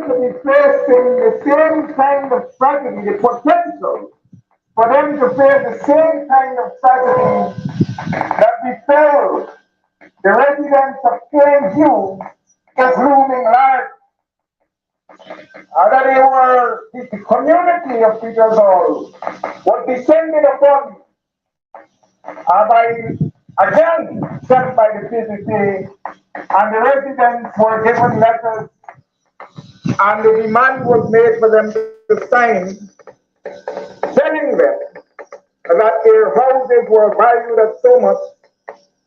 to be facing the same kind of tragedy, the potential for them to face the same kind of tragedy that befell the residents of Plainview is looming large. That they were, the community of Petersall was descended upon by, again, sent by the PCC, and the residents were given letters, and the demand was made for them to sign, telling them that their houses were valued at so much,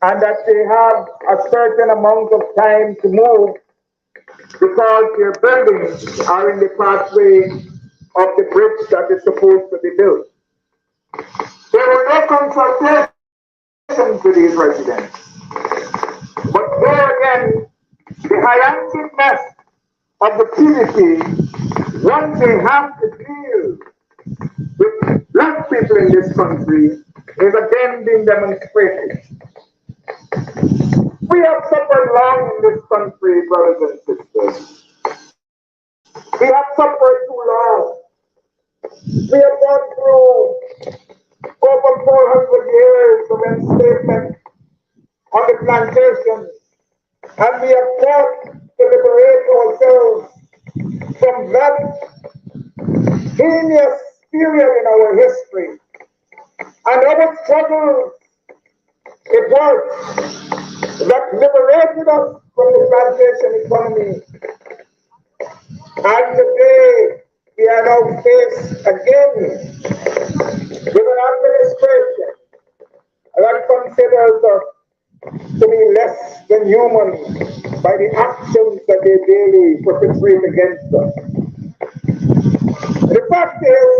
and that they have a certain amount of time to move because their buildings are in the pathway of the bridge that is supposed to be built. There were no consultations with these residents. But there again, the high-handedness of the PDP, once they have to deal with black people in this country, is again being demonstrated. We have suffered long in this country, brothers and sisters. We have suffered too long. We have gone through over 400 years of enslavement on the plantation, and we have fought to liberate ourselves from that heinous period in our history. And our struggle, it was that liberated us from the plantation economy. And today, we are now faced again with an administration that considers us to be less than human by the actions that they daily perpetrate against us. The fact is,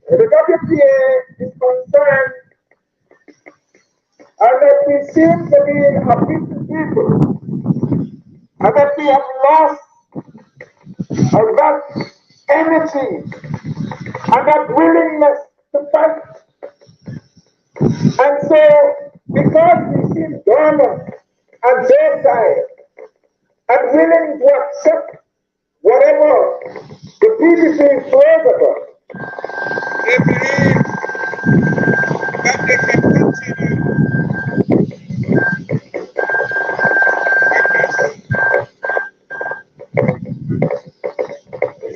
the WPA is concerned, and that we seem to be a people, and that we have lost that energy and that willingness to fight. And so, because we seem dormant and docile and willing to accept whatever the PDP throws at us, they believe that they can continue.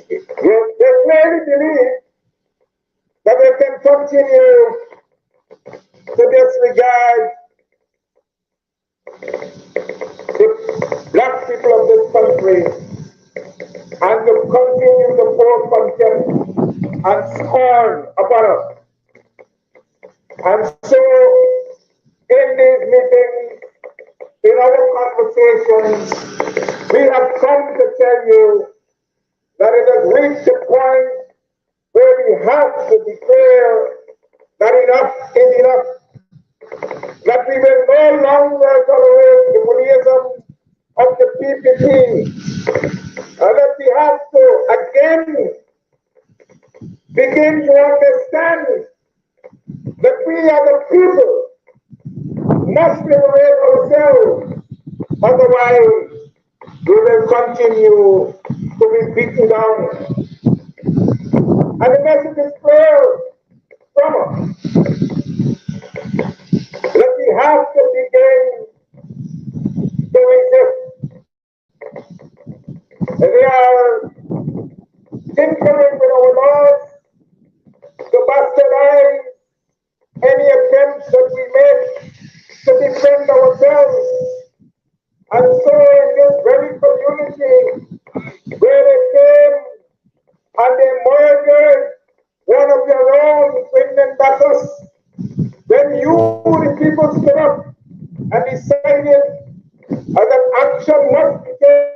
They clearly believe that they can continue to disregard the black people of this country and to continue to pour contempt and scorn upon us. And so, in these meetings, in our conversations, we have come to tell you that it has reached a point where we have to declare that enough is enough, that we will no longer tolerate the bullyism of the PPP, and that we have to again begin to understand that we as a people must liberate ourselves, otherwise we will continue to be beaten down. And the message is clear from us that we have to begin to resist. We are tinkering with our laws to bastardize any attempts that we make to defend ourselves. And so in this very community where they came and they murdered one of their own Quinlan battles, when you, the people, stood up and decided that action must be taken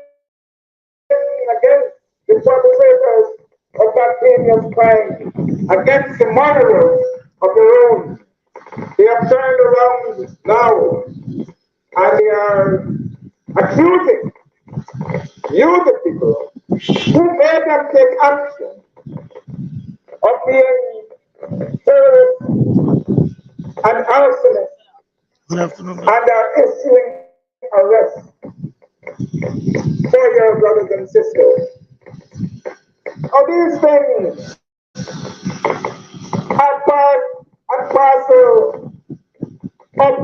against the perpetrators of that heinous crime, against the murderers of their own, they have turned around now and they are accusing you, the people, who made them take action of being terrorists and arsonists, and are issuing arrests. for your brothers and sisters. All these things are part and parcel of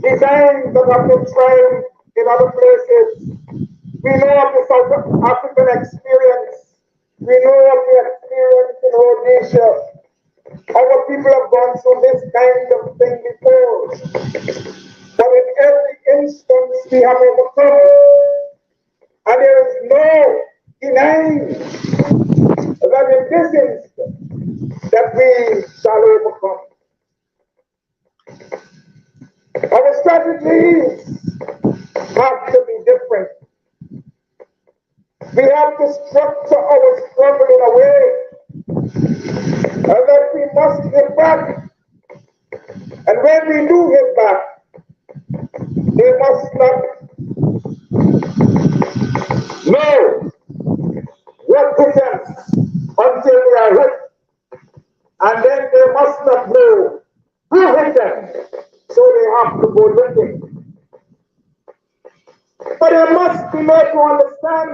designs that have been tried in other places. We know of the South African experience. We know of the experience in Rhodesia. Our people have gone through this kind of thing before. But in every instance, we have overcome. And there is no denying that in this instance, that we shall overcome. Our strategies have to be different. We have to structure our struggle in a way that we must hit back. And when we do hit back, they must not know what hit them until they are hit. And then they must not know who hit them, so they have to go looking. But they must be made to understand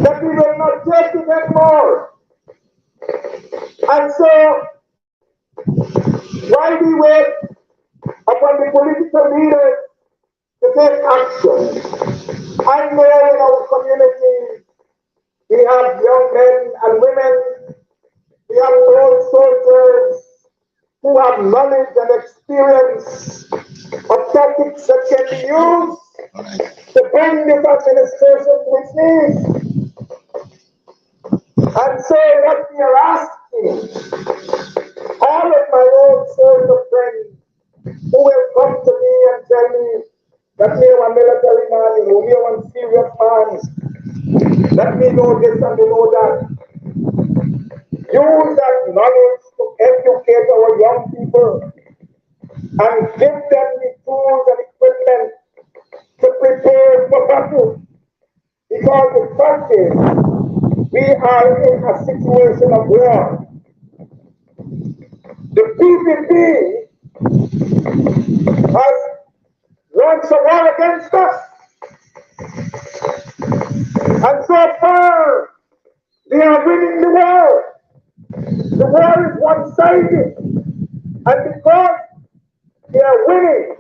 that we will not take it anymore. And so, while we wait upon the political leaders to take action, I know in our community we have young men and women, we have old soldiers who have knowledge and experience of tactics that can be used to bring this administration to its knees. And so what we are asking, all of my old soldier friends who will come to me and tell me that me are a military man, you know, me are one serious man, let me know this and they know that. Use that knowledge to educate our young people and give them the tools and equipment to prepare for battle. Because the fact is, we are in a situation of war. The PPP has launched a war against us. And so far, they are winning the war. The war is one-sided. And because they are winning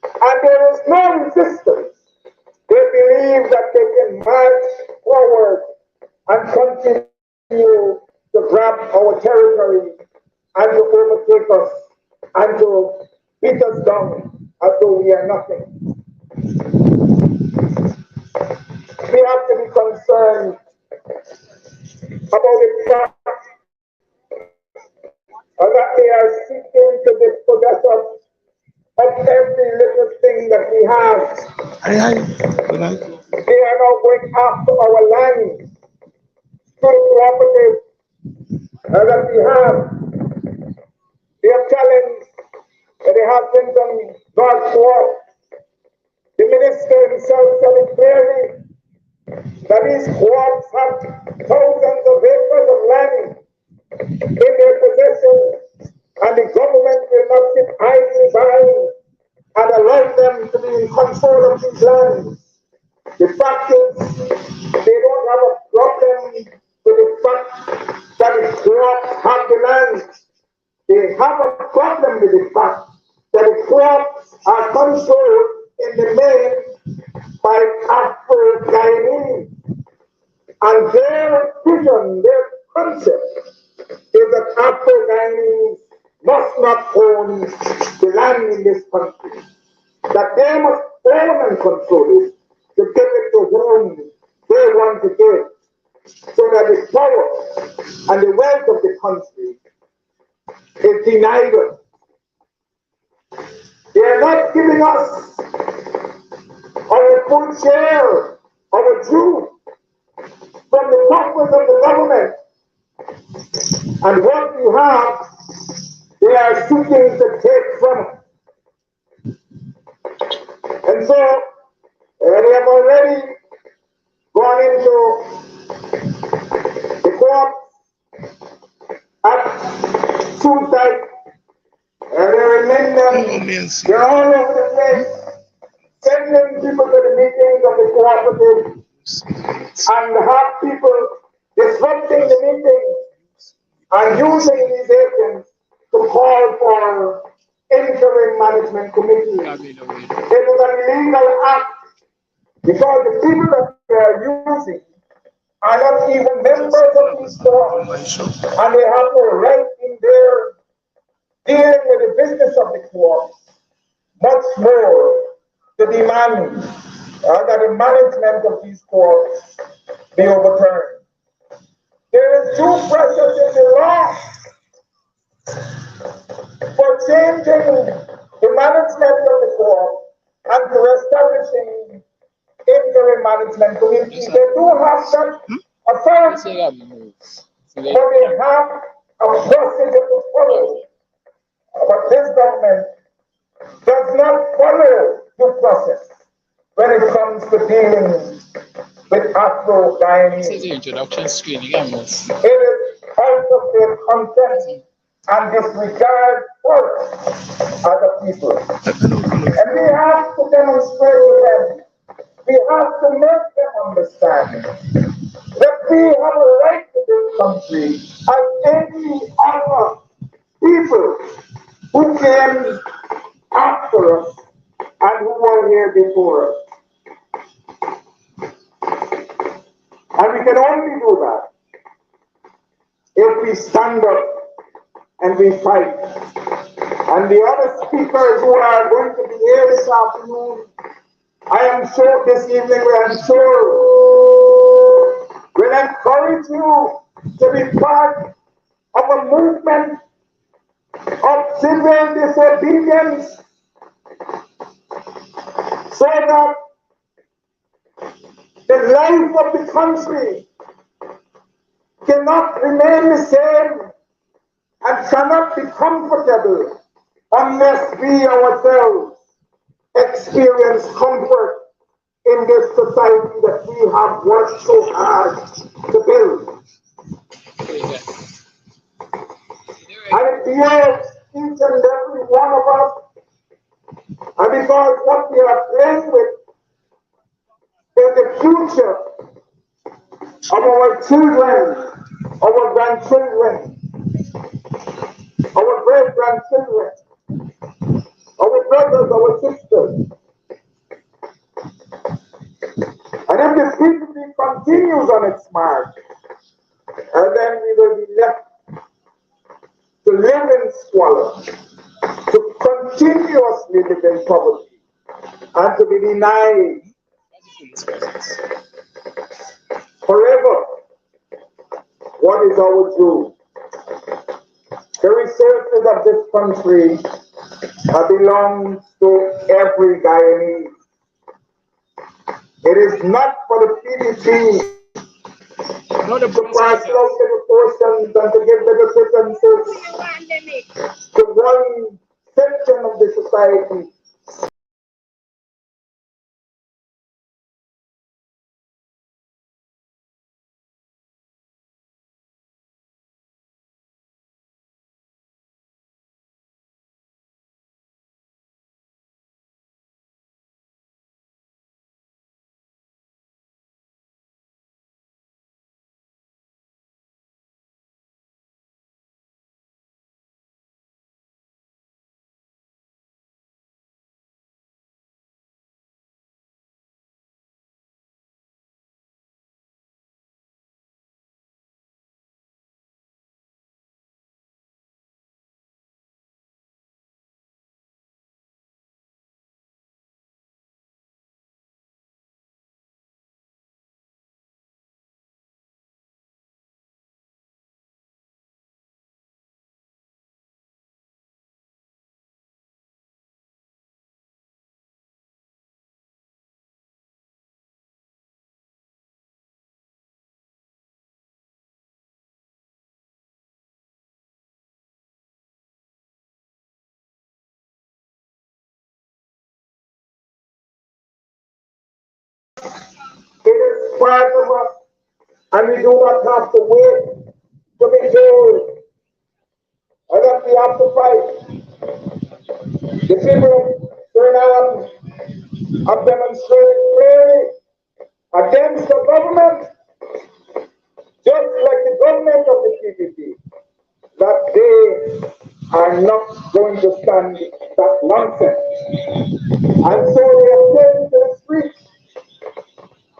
and there is no resistance, they believe that they can march forward and continue to grab our territory and to overtake us and to beat us down as though we are nothing. We have to be concerned about the fact that they are seeking to dispossess us of every little thing that we have. They are now going after our land, through property that we have. They have challenged that there has been some God's war. The minister himself said it clearly that these courts have thousands of acres of land in their possession, and the government will not sit idly by and allow them to be in control of these lands. The fact is, they don't have a problem with the fact that the crops have the land. They have a problem with the fact that the crops are controlled in the main by Afro-Guyanese. And their vision, their concept is that Afro-Guyanese must not own the land in this country. That they must own and control it to give it to whom they want to give, so that the power and the wealth of the country is denied us. They are not giving us our full share, our due, from the coffers of the government. And what we have, they are seeking to take from us. And so, they have already gone into the court at Hinds'Sight, and they're in them, they're all over the place, sending people to the meetings of the cooperative and have people disrupting the meetings and using these agents to call for interim management committees. It is an illegal act because the people that they are using are not even members of these co-ops, and they have no right in their dealing with the business of the co-ops, much more to demand that the management of these co-ops be overturned. There is due process in the law for changing the management of the co-op and for establishing interim management committees. They do have such authority, but they have a procedure to follow. But this government does not follow due process when it comes to dealing with Afro-Guyanese. It is out of their consent and disregard for other people. And we have to demonstrate to them, we have to make them understand that we have a right to this country as any other people who came after us and who were here before us. And we can only do that if we stand up and we fight. And the other speakers who are going to be here this afternoon, I am sure this evening, will encourage you to be part of a movement of civil disobedience so that the life of the country cannot remain the same and cannot be comfortable unless we ourselves experience comfort in this society that we have worked so hard to build. And it behoves each and every one of us, and because what we are playing with is the future of our children, our grandchildren, our great-grandchildren, our brothers, our sisters. And if the PPP continues on its march, and then we will be left to live in squalor, to continuously live in poverty, and to be denied forever what is our due. The resources of this country belong to every Guyanese. It is not for the PDP to pass out the portions and to give the preferences to one section of the society. It is part of us, and we do not have to wait to be told that we have to fight. The people turn on have demonstrated clearly against the government, just like the government of the PPP, that they are not going to stand that nonsense. And so they have taken to the streets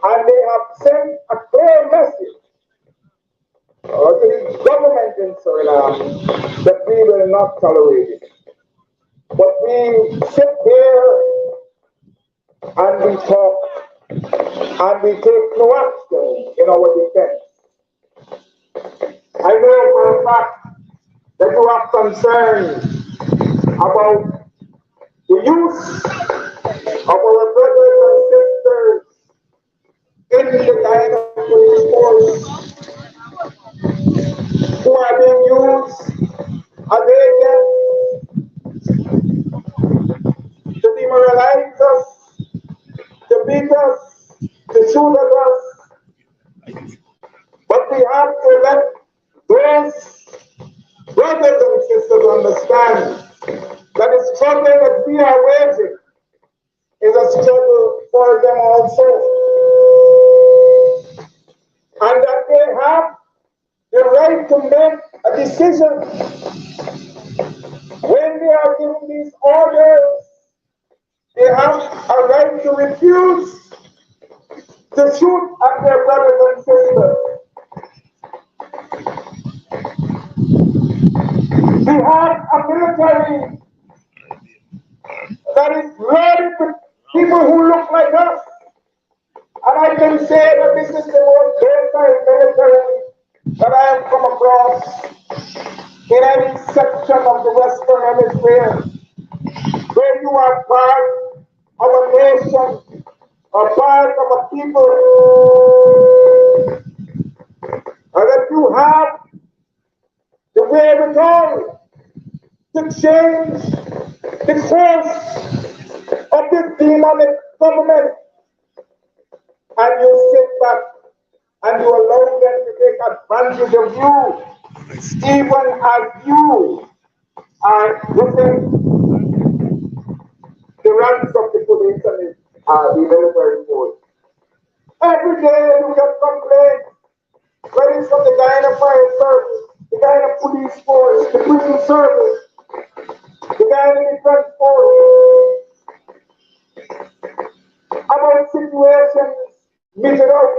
and they have sent a clear message to the government in Suriname that we will not tolerate it. But we sit here and we talk and we take no action in our defense. I know for a fact that you are concerned about the use of our brothers and sisters in the Guyana police force who are being used as agents to demoralize us, to beat us, to shoot at us. But we have to let those brothers and sisters understand that the struggle that we are waging is a struggle for them also. And that they have the right to make a decision when they are given these orders. They have a right to refuse to shoot at their brothers and sisters. We have a military that is loaded with people who look like us. And I can say that this is the most versatile military that I have come across in any section of the Western Hemisphere, where you are part of a nation, or part of a people, and that you have the wherewithal to change the course of this demonic government, and you sit back and you allow them to take advantage of you, even as you are within the ranks of the police and the military force. Every day you get complaints, whether it's from the Guyana Fire Service, the Guyana Police Force, the Prison Service, the Guyana Defense Force, about situations meted out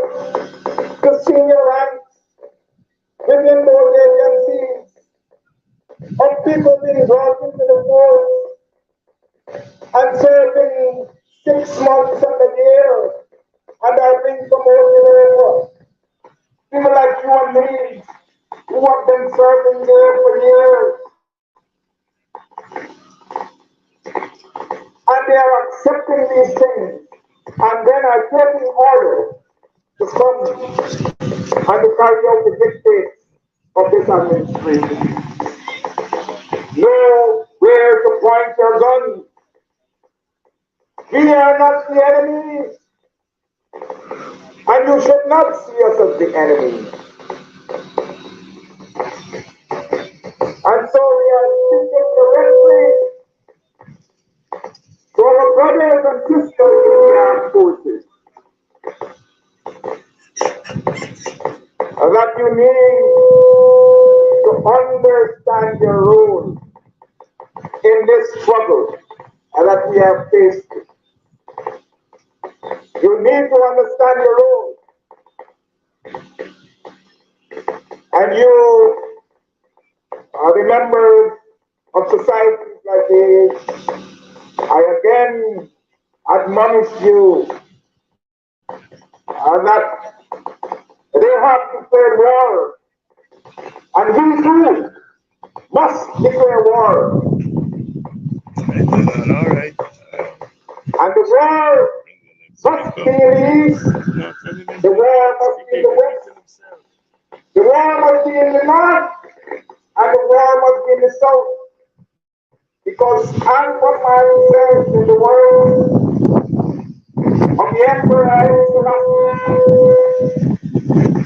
to senior ranks within those agencies of people being brought into the force and serving 6 months and a year and are being promoted over. People like you and me who have been serving there for years. And they are accepting these things and then are taking orders to come and to carry out the dictates of this administration. Know where to point your guns. We are not the enemy, and you should not see us as the enemy. And so we are speaking directly to our brothers and sisters in the armed forces that you need to understand your role in this struggle that we have faced. You need to understand your role. And you are the members of societies like this. I again admonish you that they have declared war, and we too must declare war. All right. And the war must be in the east, the war must be in the west, the war must be in the north, and the war must be in the south. Because as what man says in the words of the Emperor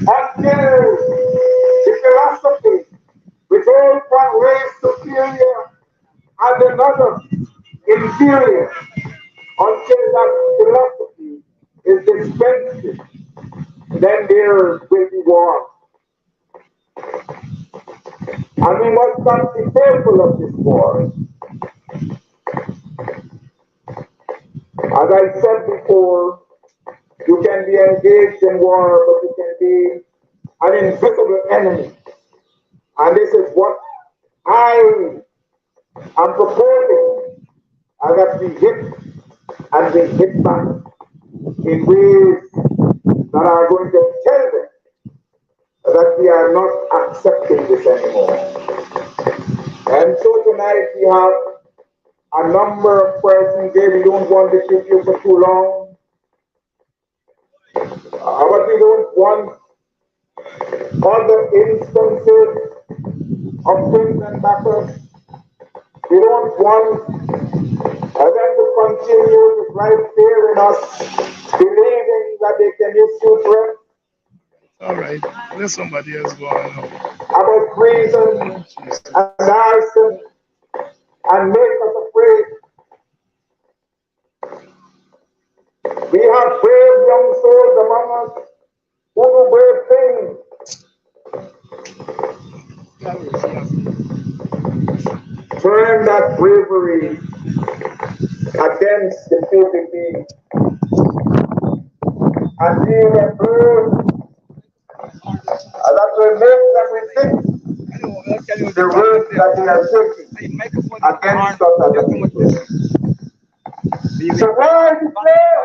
until the philosophy which holds one race superior and another inferior, until that there will be war. And we must not be fearful of this war. As I said before, you can be engaged in war, but you can be an invisible enemy. And this is what I am proposing, that we hit and we hit back in ways that are going to tell them that we are not accepting this anymore. And so tonight we have a number of persons there. We don't want to keep you for too long. But we don't want other instances of things and battles. We don't want them to continue to drive fear in us, believing that they can issue threats. All right, let somebody else go on now. About treason and arson and make us afraid. We have brave young souls among us who do brave things. Turn that bravery against the PPP and deal with birds that will make them resist the words that they are taking against us as a people. So why declare?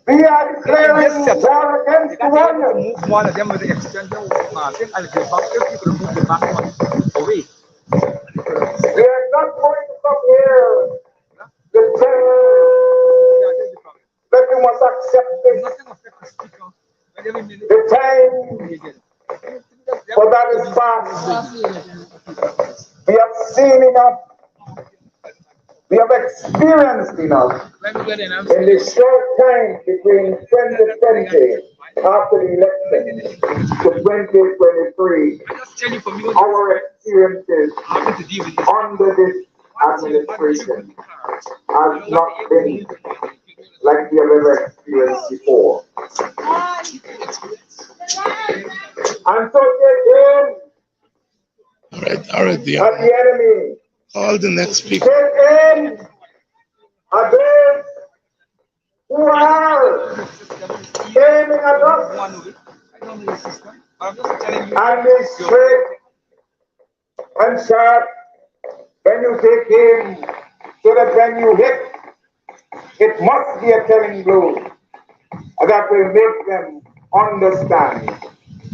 We are declaring war against the warriors. One of them with the extended margin and the back if you remove the back one away. We are not going to come here to tell you that you must accept this. The time for that is past. We have seen enough. We have experienced enough in this short time between 2020 after the election to 2023. Our experiences under this administration has not been like we have ever experienced before. And so they All right, at the enemy. All the next speaker. Take aim at those who are aiming at us and be straight and sharp when you take aim, so that when you hit, it must be a telling blow that will make them understand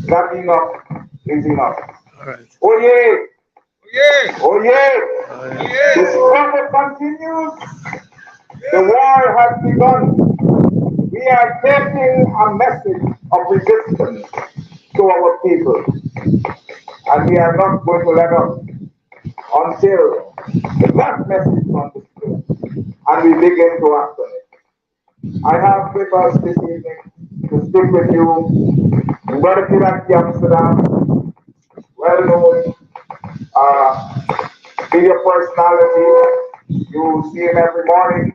that enough is enough. All right. Oh yeah. Oh yeah. The struggle continues. The war has begun. We are taking a message of resistance to our people. And we are not going to let up until that message is understood and we begin to act on it. I have with us this evening to speak with you Brother David Amsterdam, well known media personality. You see him every morning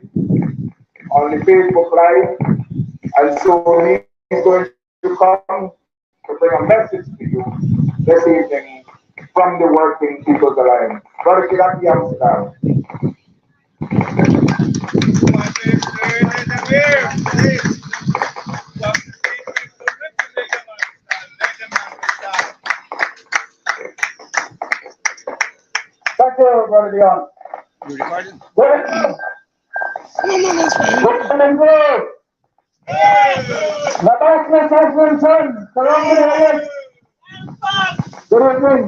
on the Facebook Live, and so he's going to come to bring a message to you this evening from the Working People's Alliance. Brother David Amsterdam. Thank you, Brother Leon. You recording? Good. No, that's fine. Good and good. The darkness has been turned. Good evening.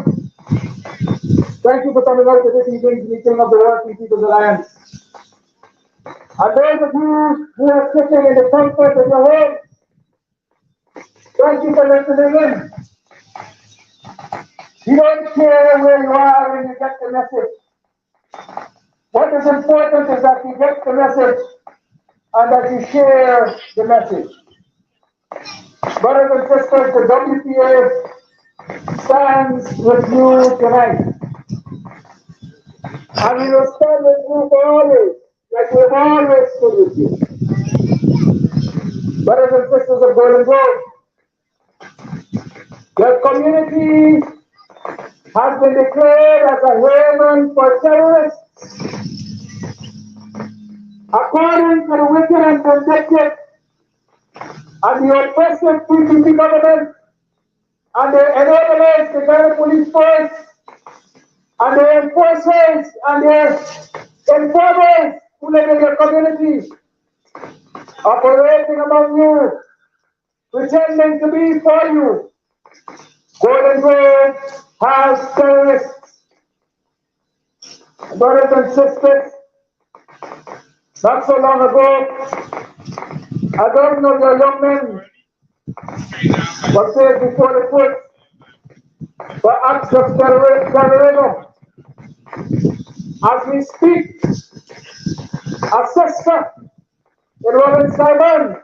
Thank you for coming out to this evening's meeting of the Working People's Alliance. And those of you who are sitting in the comfort of your home, thank you for listening in. You don't care where you are when you get the message. What is important is that you get the message and that you share the message. Brothers and sisters, the WPA stands with you tonight. And we will stand with you for always, like we've always stood with you. Brothers and sisters of Golden Grove, the community has been declared as a haven for terrorists. According to the wicked and vindictive and the oppressive PPP government and the enablers, the Guyana police force, and the enforcers and the informers who live in your community, operating among you, pretending to be for you. Golden Grove has terrorists. Brothers and sisters, not so long ago, I don't know your young men were placed before the court for acts of terrorism. As we speak, a sister in Robin Simon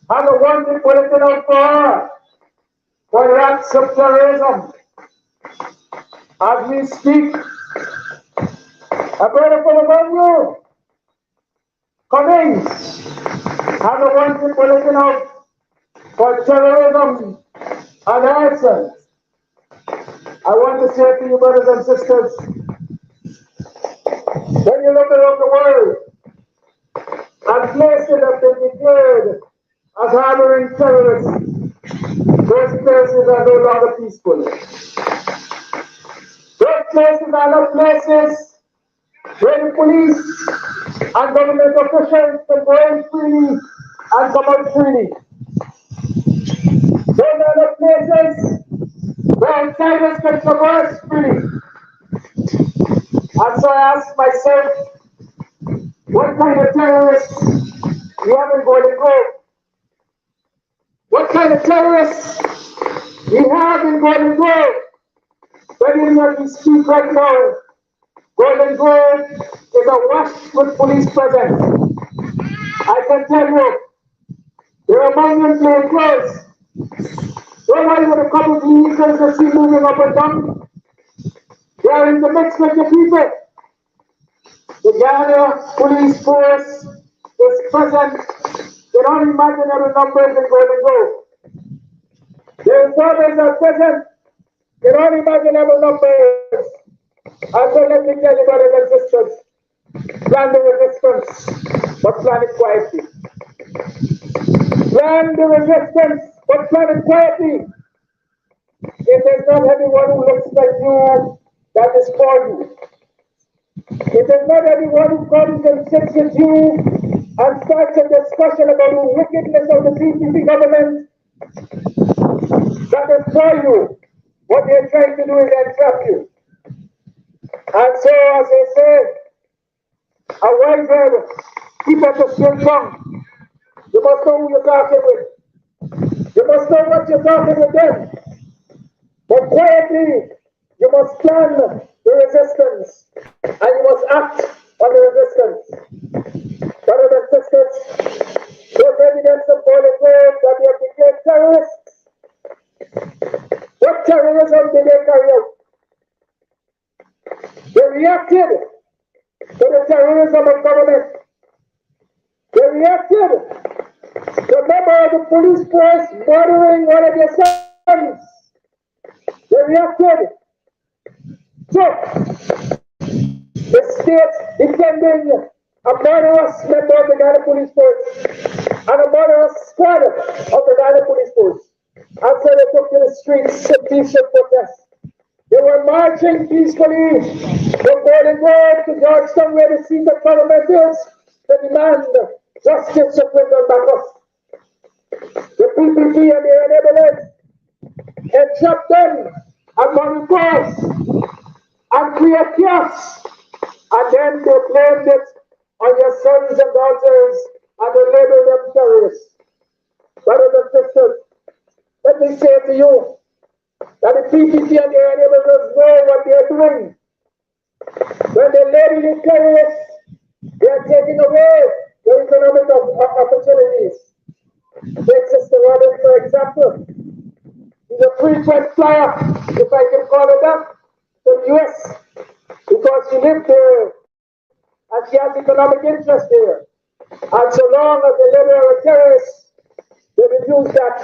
has a wanted bulletin out for her for the acts of terrorism. As we speak, a brother from among you, Cummings, has a wanted bulletin out for terrorism and arson. I want to say to you, brothers and sisters, when you look around the world, and places have been declared as harboring terrorists, those places are no longer peaceful. Those places are not places where the police and government officials can go in freely and come out freely. Those are not places where terrorists can traverse freely. And so I ask myself, what kind of terrorists we have in Golden Grove? What kind of terrorists we have in Golden Grove? When we speak right now, Golden Grove is awash with police presence. I can tell you, there are mountain plain clothes. Don't worry with a couple of vehicles that see moving up and down. They are in the midst of the people. The Guyana police force is present in unimaginable numbers in Golden Grove. The informers are present in unimaginable numbers. And so let me tell you, brothers and sisters, plan the resistance, but plan it quietly. Plan the resistance, but plan it quietly. It is not everyone who looks like you that is for you. It is not everyone who comes and sits with you and starts a discussion about the wickedness of the PPP government that is for you. What they are trying to do is entrap you. And so, as they say, a wise head keepeth a straight tongue. You must know who you're talking with. You must know what you're talking with them. But quietly, you must plan the resistance, and you must act on the resistance. Brothers and sisters, there's evidence of Golden Grove that they have become terrorists. What terrorism did they carry out? They reacted to the terrorism of government. They reacted to a member of the police force murdering one of their sons. They reacted to the state defending a murderous member of the Guyana police force and a murderous squad of the Guyana police force. And so they took to the streets in peaceful protest. They were marching peacefully from Golden Grove to Georgetown, where the seat of parliament is, to demand justice of Wyndham Bacchus. The PPP and their enablers entrapped them and manipulated and create chaos. And then they blamed it on your sons and daughters and they labeled them terrorists. Brothers and sisters, let me say to you that the PPP and their enablers know what they are doing. When they label you terrorists, they are taking away your economic opportunities. Take Sister Robin, for example. He's a frequent flyer, if I can call it that, to the US, because she lived there and she has economic interest there. And so long as the leader of terrorists, they will use that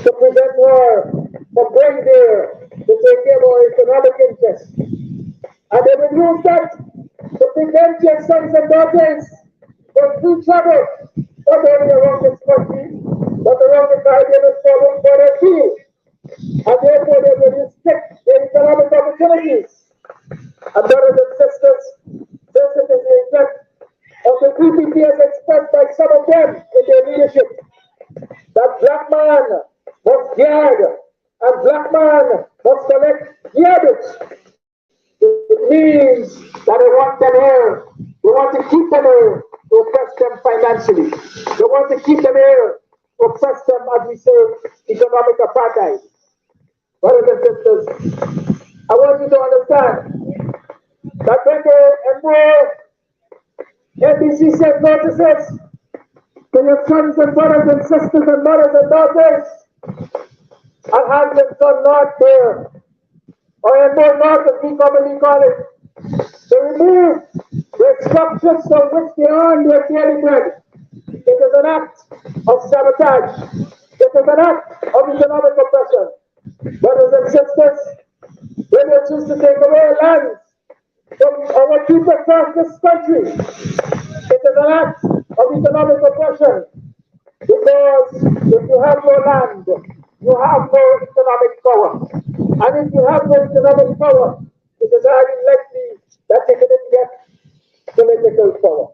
to prevent war from going there to take care of our economic interests. And they will use that to prevent your sons and daughters from free travel, not only around this country, but around the Caribbean and following for their field. And therefore they will restrict their economic opportunities. And brothers and sisters, this is the intent of the PPP as expressed by some of them in their leadership, that black man must guard and black man must collect garbage. It means that they want them here. They want to keep them here to oppress them financially. They want to keep them here to oppress them, as we say, economic apartheid. Brothers and sisters, I want you to understand that when they enroll NBC sent notices to your sons and brothers and sisters and mothers and daughters and have them done north there, or enroll north as we commonly call it, to remove the structures from which they earn their daily bread. It is an act of sabotage. It is an act of economic oppression. Brothers and sisters, when they choose to take away land from our people across this country, it is an act of economic oppression. Because if you have no land, you have no economic power. And if you have no economic power, it is highly likely that you can get political power.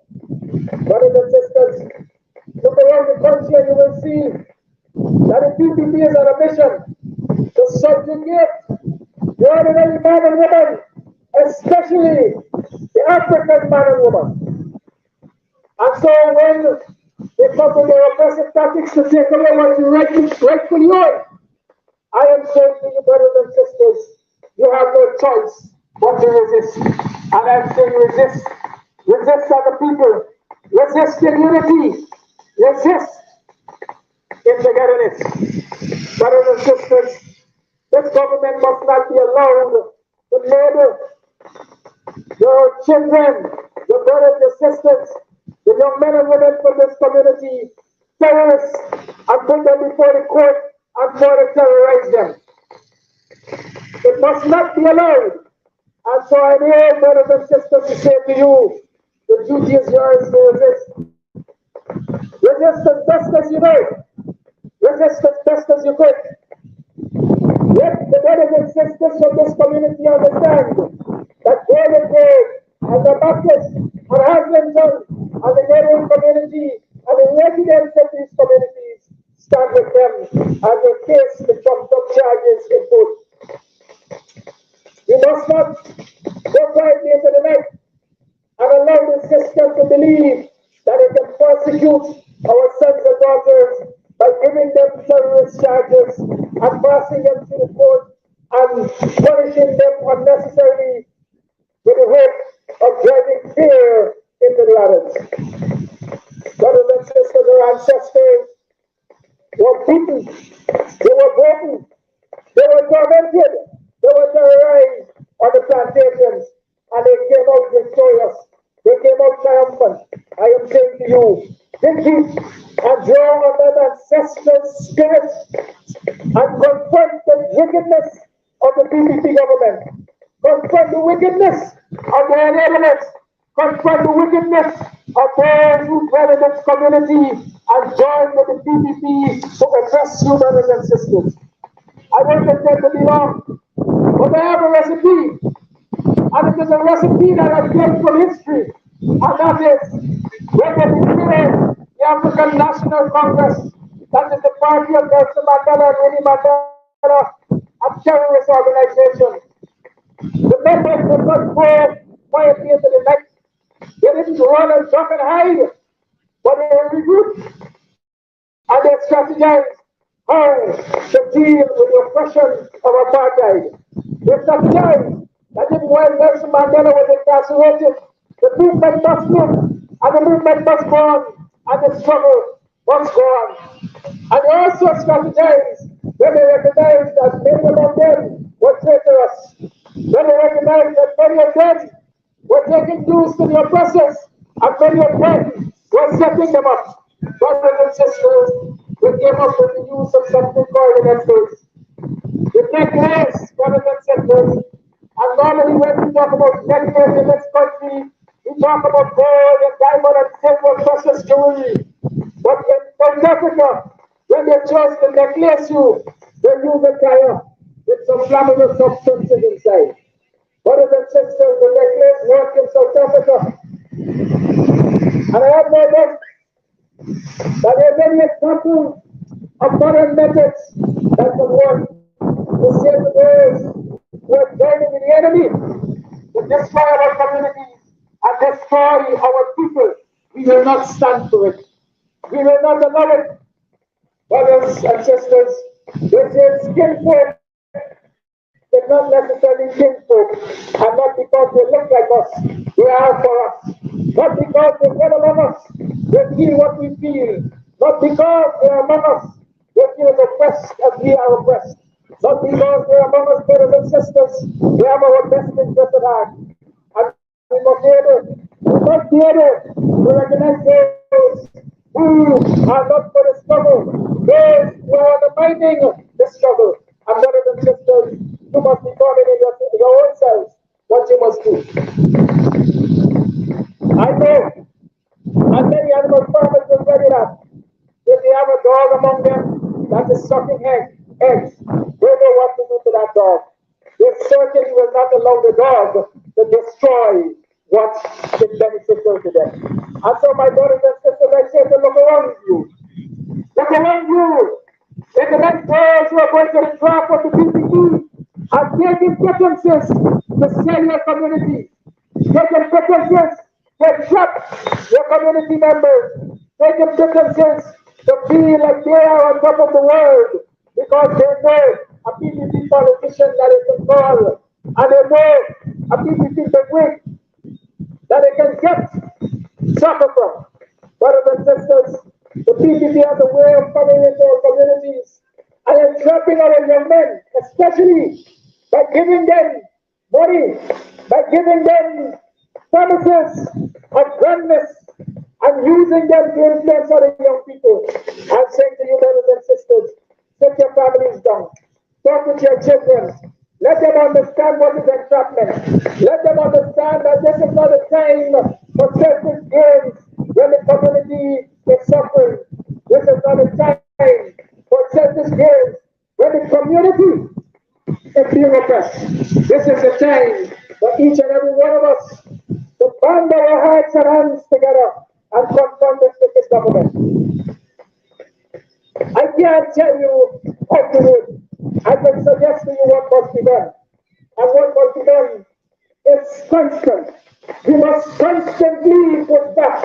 Brothers and sisters, look around the country and you will see that the PPP is on a mission to subjugate the ordinary man and woman, especially the African man and woman. And so when they come to their oppressive tactics to take away what you rightfully own, I am saying to you, brothers and sisters, you have no choice but to resist. And I'm saying resist. Resist other people. Resist in unity. Resist in togetherness. Brothers and sisters, this government must not be allowed to label your children, your brothers, your sisters, the young men and women from this community, terrorists, and put them before the court and further terrorize them. It must not be allowed. And so I'm here, brothers and sisters, to say to you, the duty is yours to resist. Resist as best as you know. Resist as best as you could. Let the brothers and sisters from this community understand that David and the Baptist and Haslamton and the neighboring community and the residents of these communities stand with them as they face the trumped up charges in court. We must not go quietly into the night and allow the system to believe that it can persecute our sons and daughters by giving them terrorist charges and passing them to the court and punishing them unnecessarily with the hope of driving fear into the others. Brothers and sisters, our ancestors were beaten, they were broken, they were tormented, they were terrorized on the plantations, and they came out victorious. They came out triumphant. I am saying to you, dig deep and draw on that ancestral spirit and confront the wickedness of the PPP government. Confront the wickedness of their enemies. Confront the wickedness of those who dwell in this community and join with the PPP to oppress you, brothers and sisters. I don't intend to be long, but I have a recipe. And it is a recipe that I get from history. And that is when they declared the African National Congress, that is the party of Nelson Mandela and Winnie Mandela, a terrorist organization. The members did not go quietly into the night. They didn't run and duck and hide, but they regrouped and they strategized how to deal with the oppression of apartheid. They strategized that even while Nelson Mandela was incarcerated, the movement must live, and the movement must go on, and the struggle must go on. And they also strategized when they recognized that many of them were traitorous, when they recognized that many of them were taking dues to the oppressors, and many of them We're setting them up. Brothers and sisters, we came up with the use of something called an necklace. The necklace, brothers and sisters, and normally when we talk about necklace in this country, we talk about gold and diamond and silver precious jewelry. But in South Africa, when they chose to necklace you, they use a tire with some flammable substances inside. Brothers and sisters, the necklace works in South Africa. And I have no doubt that there are many examples of modern methods that can work to save the those who are joining with the enemy to destroy our communities and destroy our people. We will not stand for it. We will not allow it. Brothers and sisters, this is skinfolk. They're not necessarily kinfolk, and not because they look like us, they are for us. Not because they get among us, they feel what we feel. Not because they are among us, they feel oppressed as we are oppressed. Not because they are among us, brothers and sisters, they have our best interest at heart. And we must be able to recognize those who are not for the struggle, those who are undermining the struggle. And brothers and sisters, you must be calling in your own selves what you must do. I know, and many animal farmers will tell you that if they have a dog among them that is sucking eggs, they know what to do to that dog. They certainly will not allow the dog to destroy what is beneficial to them. And so, my brothers and sisters, I say to look around you. Look around you. In the next days, you are going to the draft of the PPP and taking preferences to sell your community. Taking preferences to trap your community members. Taking preferences to feel like they are on top of the world because they know a PPP politician that is in control. And they know a PPP win that they can get suffer from. Brothers and sisters, the PPP has a way of coming into our communities and entrapping our young men, especially by giving them money, by giving them promises of grandness and using them to influence other young people. I'm saying to you, brothers and sisters, sit your families down, talk with your children, let them understand what is entrapment. Let them understand that this is not a time for selfish gains when the community is suffering. This is not a time for selfish gains when the community is being oppressed. This is a time for each and every one of us to band our hearts and hands together and confront this wicked government. I can't tell you how to do it. I can suggest to you what must be done. And what must be done is constant. You must constantly put back.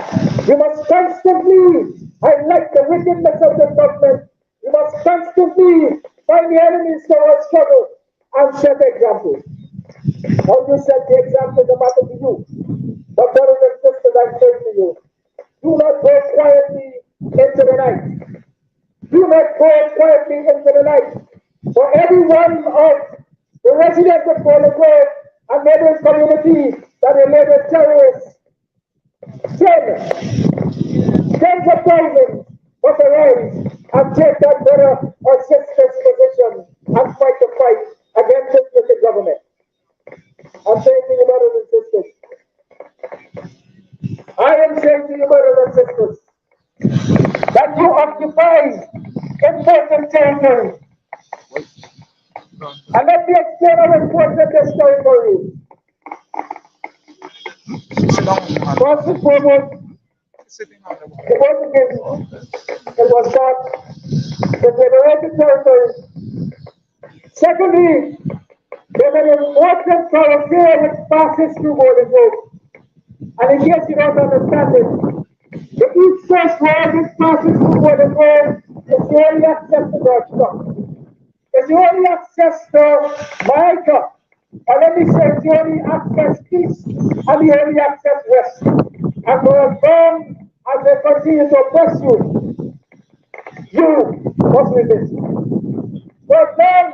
You must constantly highlight the wickedness of the government. You must constantly find the enemies to our struggle and set examples. How you set the example no matter to you. But brothers and sisters, I say to you, do not go quietly into the night. Do not go quietly into the night. For every one of the residents of Golden Grove and neighboring communities that are labeled terrorists, tens of thousands must arise and take that brother or sister's position and fight the fight against this wicked government. I'm saying to you, brothers and sisters, I am saying to you, brothers and sisters, that you occupy important territory. And let me explain how important this territory is. First and foremost, it was not the liberated territory. Secondly, there's an important thoroughfare which passes through Golden Grove. And in case you don't understand it, the East Coast Road which passes through Golden Grove is the only access to Georgetown. It's the only access to Jamaica. Or let me say, it's the only access east and the only access west. And for as long as they continue to oppress you, you must resist. For as long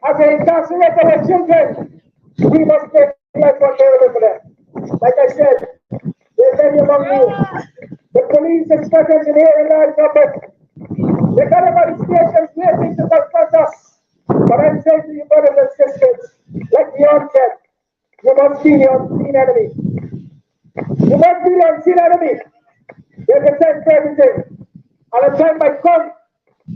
as they incarcerate our children, we must make life unbearable for them. Like I said, there's many among you. The police is present in here in large numbers. They got about the stations waiting to confront us. But I'm saying to you, brothers and sisters, like Leon said, you must be the unseen enemy. You must be the unseen enemy. There's a time for everything. And a time might come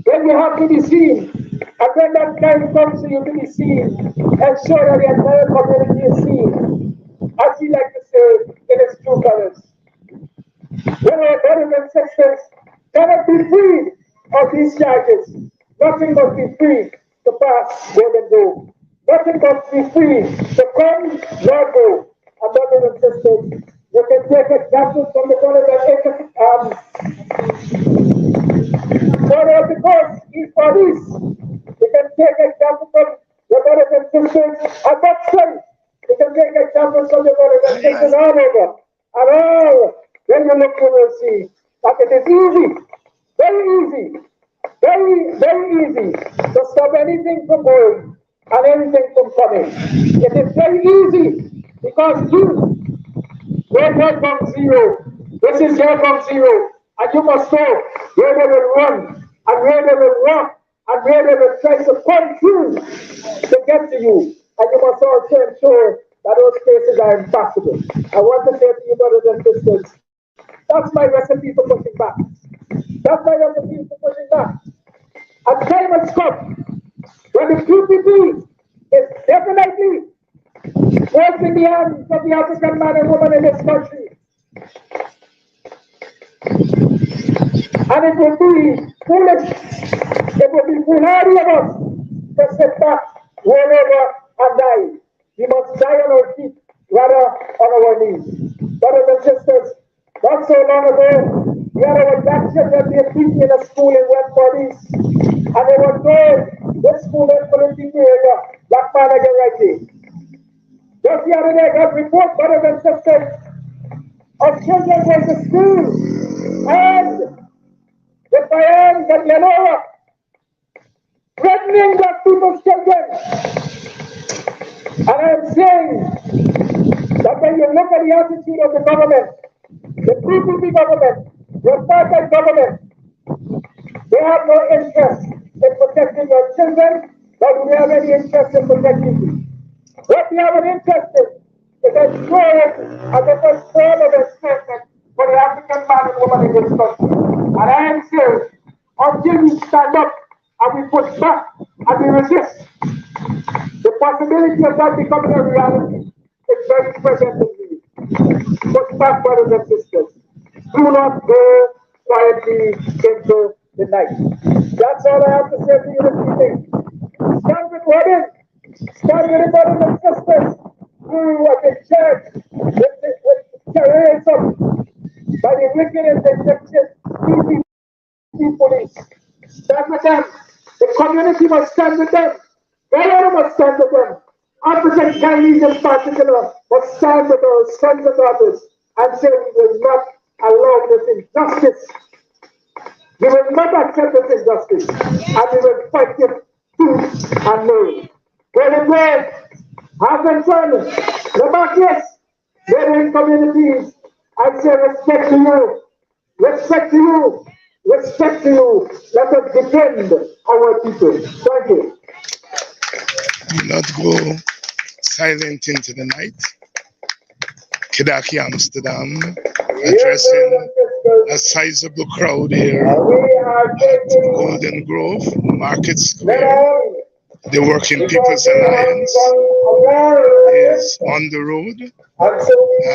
when you have to be seen. And when that time comes for you to be seen, ensure that the entire community is seen. As we like to say in its true colors. When our brothers and sisters cannot be free of these charges, nothing must be free to pass, Golden Grove. Nothing must be free to come, nor go. And brothers and sisters, you can take examples from the brothers and further of the course, East Police. You can take examples from the brothers and sisters at Buxton. You can take examples from the brothers and sisters all over. And all, when you look, you will see that it is easy, very easy, very easy to stop anything from going and anything from coming. It is very easy because you, where there comes zero, this is here comes zero, and you must know where they will run, and where they will walk, and where they will try to come through to get to you. And you must also ensure that those places are impassable. I want to say to you, brothers and sisters, that's my recipe for pushing back. That's my recipe for pushing back. And time has come when the QPP is definitely forcing the hands of the African man and woman in this country. And it will be foolish, it will be foolhardy of us to sit back, roll over, and die. We must die on our feet rather on our knees. Brothers and sisters, not so long ago, we had our black children being beaten in a school in West Police. And they were told, this school is for the behavior, black man again right there. Just the other day, I got report, brothers and sisters, of children going to school and the Guyana and Guyana threatening black people's children. And I'm saying that when you look at the attitude of the government, the PPP government, the apartheid government, they have no interest in protecting your children, but do they have any interest in protecting you? What they have an interest in is ensuring as a first form of enslavement for the African man and woman in this country. And I am saying, until we stand up and we push back and we resist, the possibility of that becoming a reality is very present in me. Push back, brothers and sisters. Do not go quietly into the night. That's all I have to say to you this evening. Stand with women. Stand with the brothers and sisters who have been charged with terrorism by the wicked and vindictive PPP police. Stand with them. The community must stand with them. Everyone must stand with them. African Chinese in particular must stand with our sons and daughters and say we will not allow this injustice. We will not accept this injustice. And we will fight it tooth and nail. Golden Grove, Arkansas, Lamarcus, neighboring communities, I say respect to you. Respect to you. Respect to you. Let us defend our people. Thank you. Do not go silent into the night. Kidaki, Amsterdam, addressing a sizable crowd here at Golden Grove Market Square. The Working People's Alliance is on the road,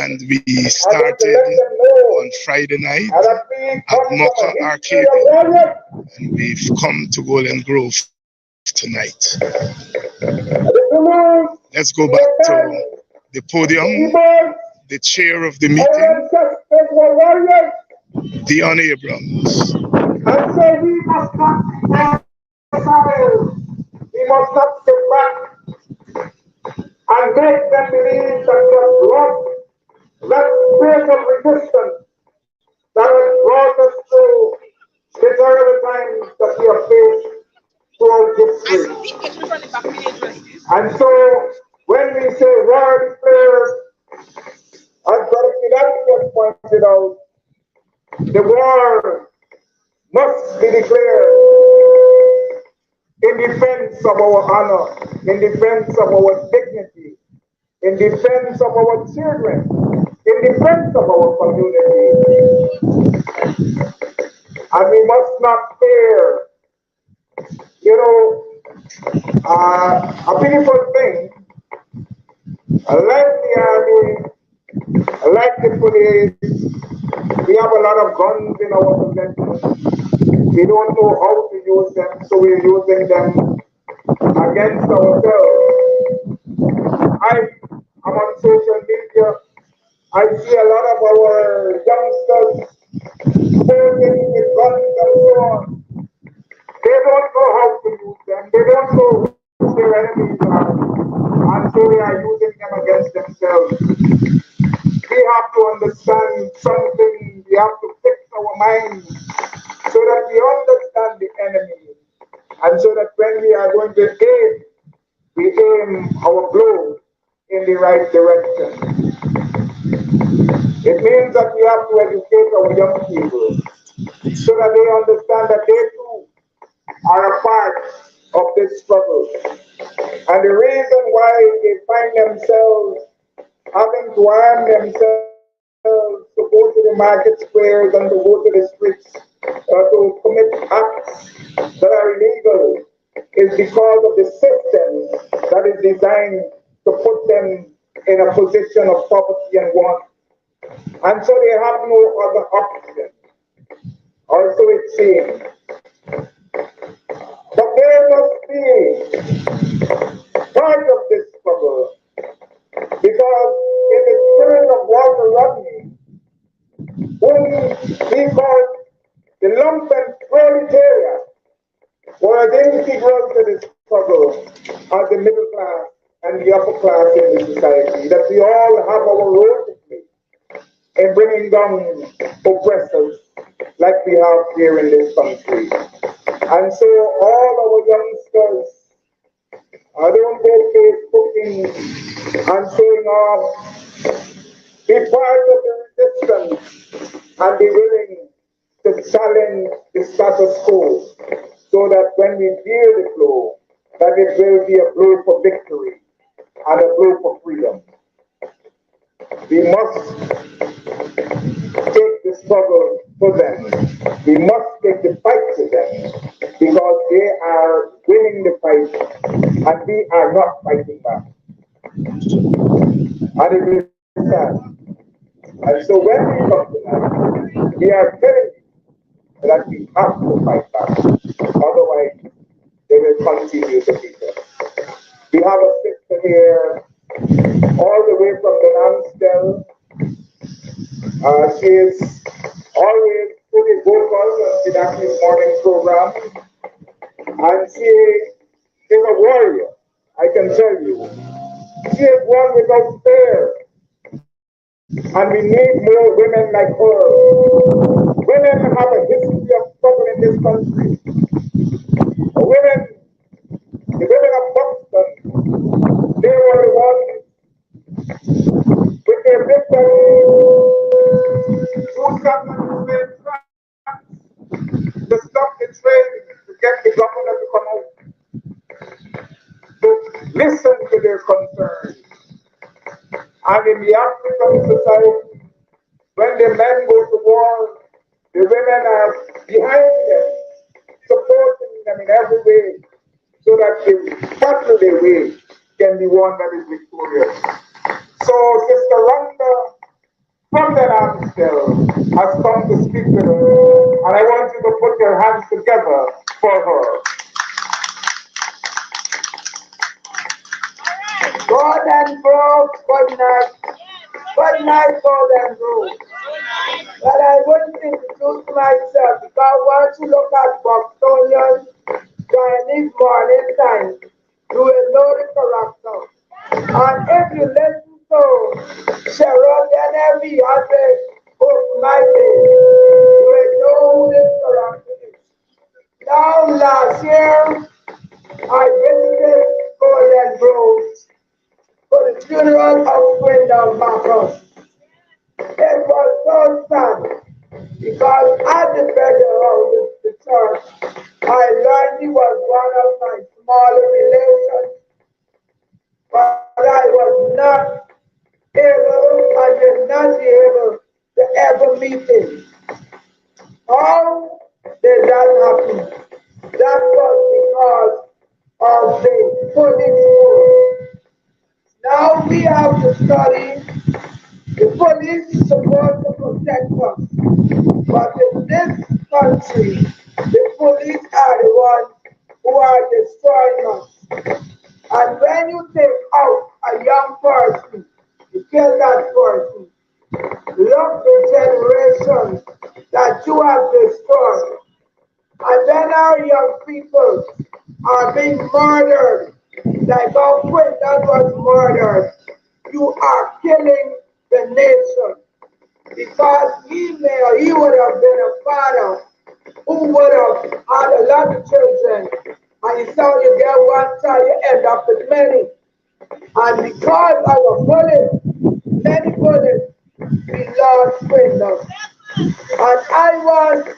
and we started on Friday night at Mocha Arcade, and we've come to Golden Grove tonight. Let's go back to the podium, the chair of the meeting, Dion Abrams. And so we must not we must not sit back and make them believe that we have lost that spirit of resistance that has brought us through the terrible times that we have faced throughout history. And so when we say war declared, as Dr. David just pointed out, The war must be declared in defense of our honor, in defense of our dignity, in defense of our children, in defense of our community. And we must not fear, a beautiful thing, like the army, like the police, we have a lot of guns in our possession. We don't know how to use them, so we're using them against ourselves. I'm on social media. I see a lot of our youngsters holding the guns and so on. They don't know how to use them. They don't know who their enemies are. And so they are using them against themselves. We have to understand something. We have to fix our minds so that we understand the enemy. And so that when we are going to aim, we aim our blow in the right direction. It means that we have to educate our young people so that they understand that they too are a part of this struggle. And the reason why they find themselves having to arm themselves to go to the market squares and to go to the streets to commit acts that are illegal is because of the system that is designed to put them in a position of poverty and want. And so they have no other option, or so it seems. But there must be part of this struggle, because in the spirit of Walter Rodney, whom he called the lumpen proletariat, was integral to the struggle of the middle class and the upper class in the society, that we all have our role to play in bringing down oppressors like we have here in this country. And so all our youngsters, don't go Facebooking and showing off, be part of the resistance and be willing to challenge the status quo so that when we bear the blow, that it will be a blow for victory and a blow for freedom. We must take the struggle to them. We must take the fight to them because they are winning the fight and we are not fighting back. And it is sad. And so when we come tonight, we are telling you that we have to fight back. Otherwise, they will continue to beat us. We have a sister here all the way from the Lansdale. She is always fully vocal on Sidakli's morning program. And she is a warrior, I can tell you. She is one without fear. And we need more women like her. Women have a history of struggle in this country. The women of Boston, they were the ones with their victory who government made tracks to stop the train to get the government to come out. To listen to their concerns. And in the African society, when the men go to war, the women are behind them, supporting them in every way, so that the battle they wage can be one that is victorious. So Sister Rhonda from the Lansdale has come to speak with us, and I want you to put your hands together for her. Golden Grove, good night. Good night, Golden Grove. But I wouldn't introduce myself because once you look at Bostonian Chinese morning time, you will know the character. And if you listen to Cheryl and every other of my day, you will know who this character is. Now, last year, I visited Golden Grove for the funeral of Brenda Marcus. It was so sad because he was one of my smaller relations, but I was not able and did not be able to ever meet him. How did that happen? That was because of the police force. Now we have to study. The police is supposed to protect us. But in this country, the police are the ones who are destroying us. And when you take out a young person, you kill that person. Look the generations that you have destroyed. And then our young people are being murdered. Like our friend that was murdered. You are killing the nation. Because he would have been a father who would have had a lot of children. And you saw you get one child, you end up with many. And because of a bullet, many bullets, we lost freedom. And I want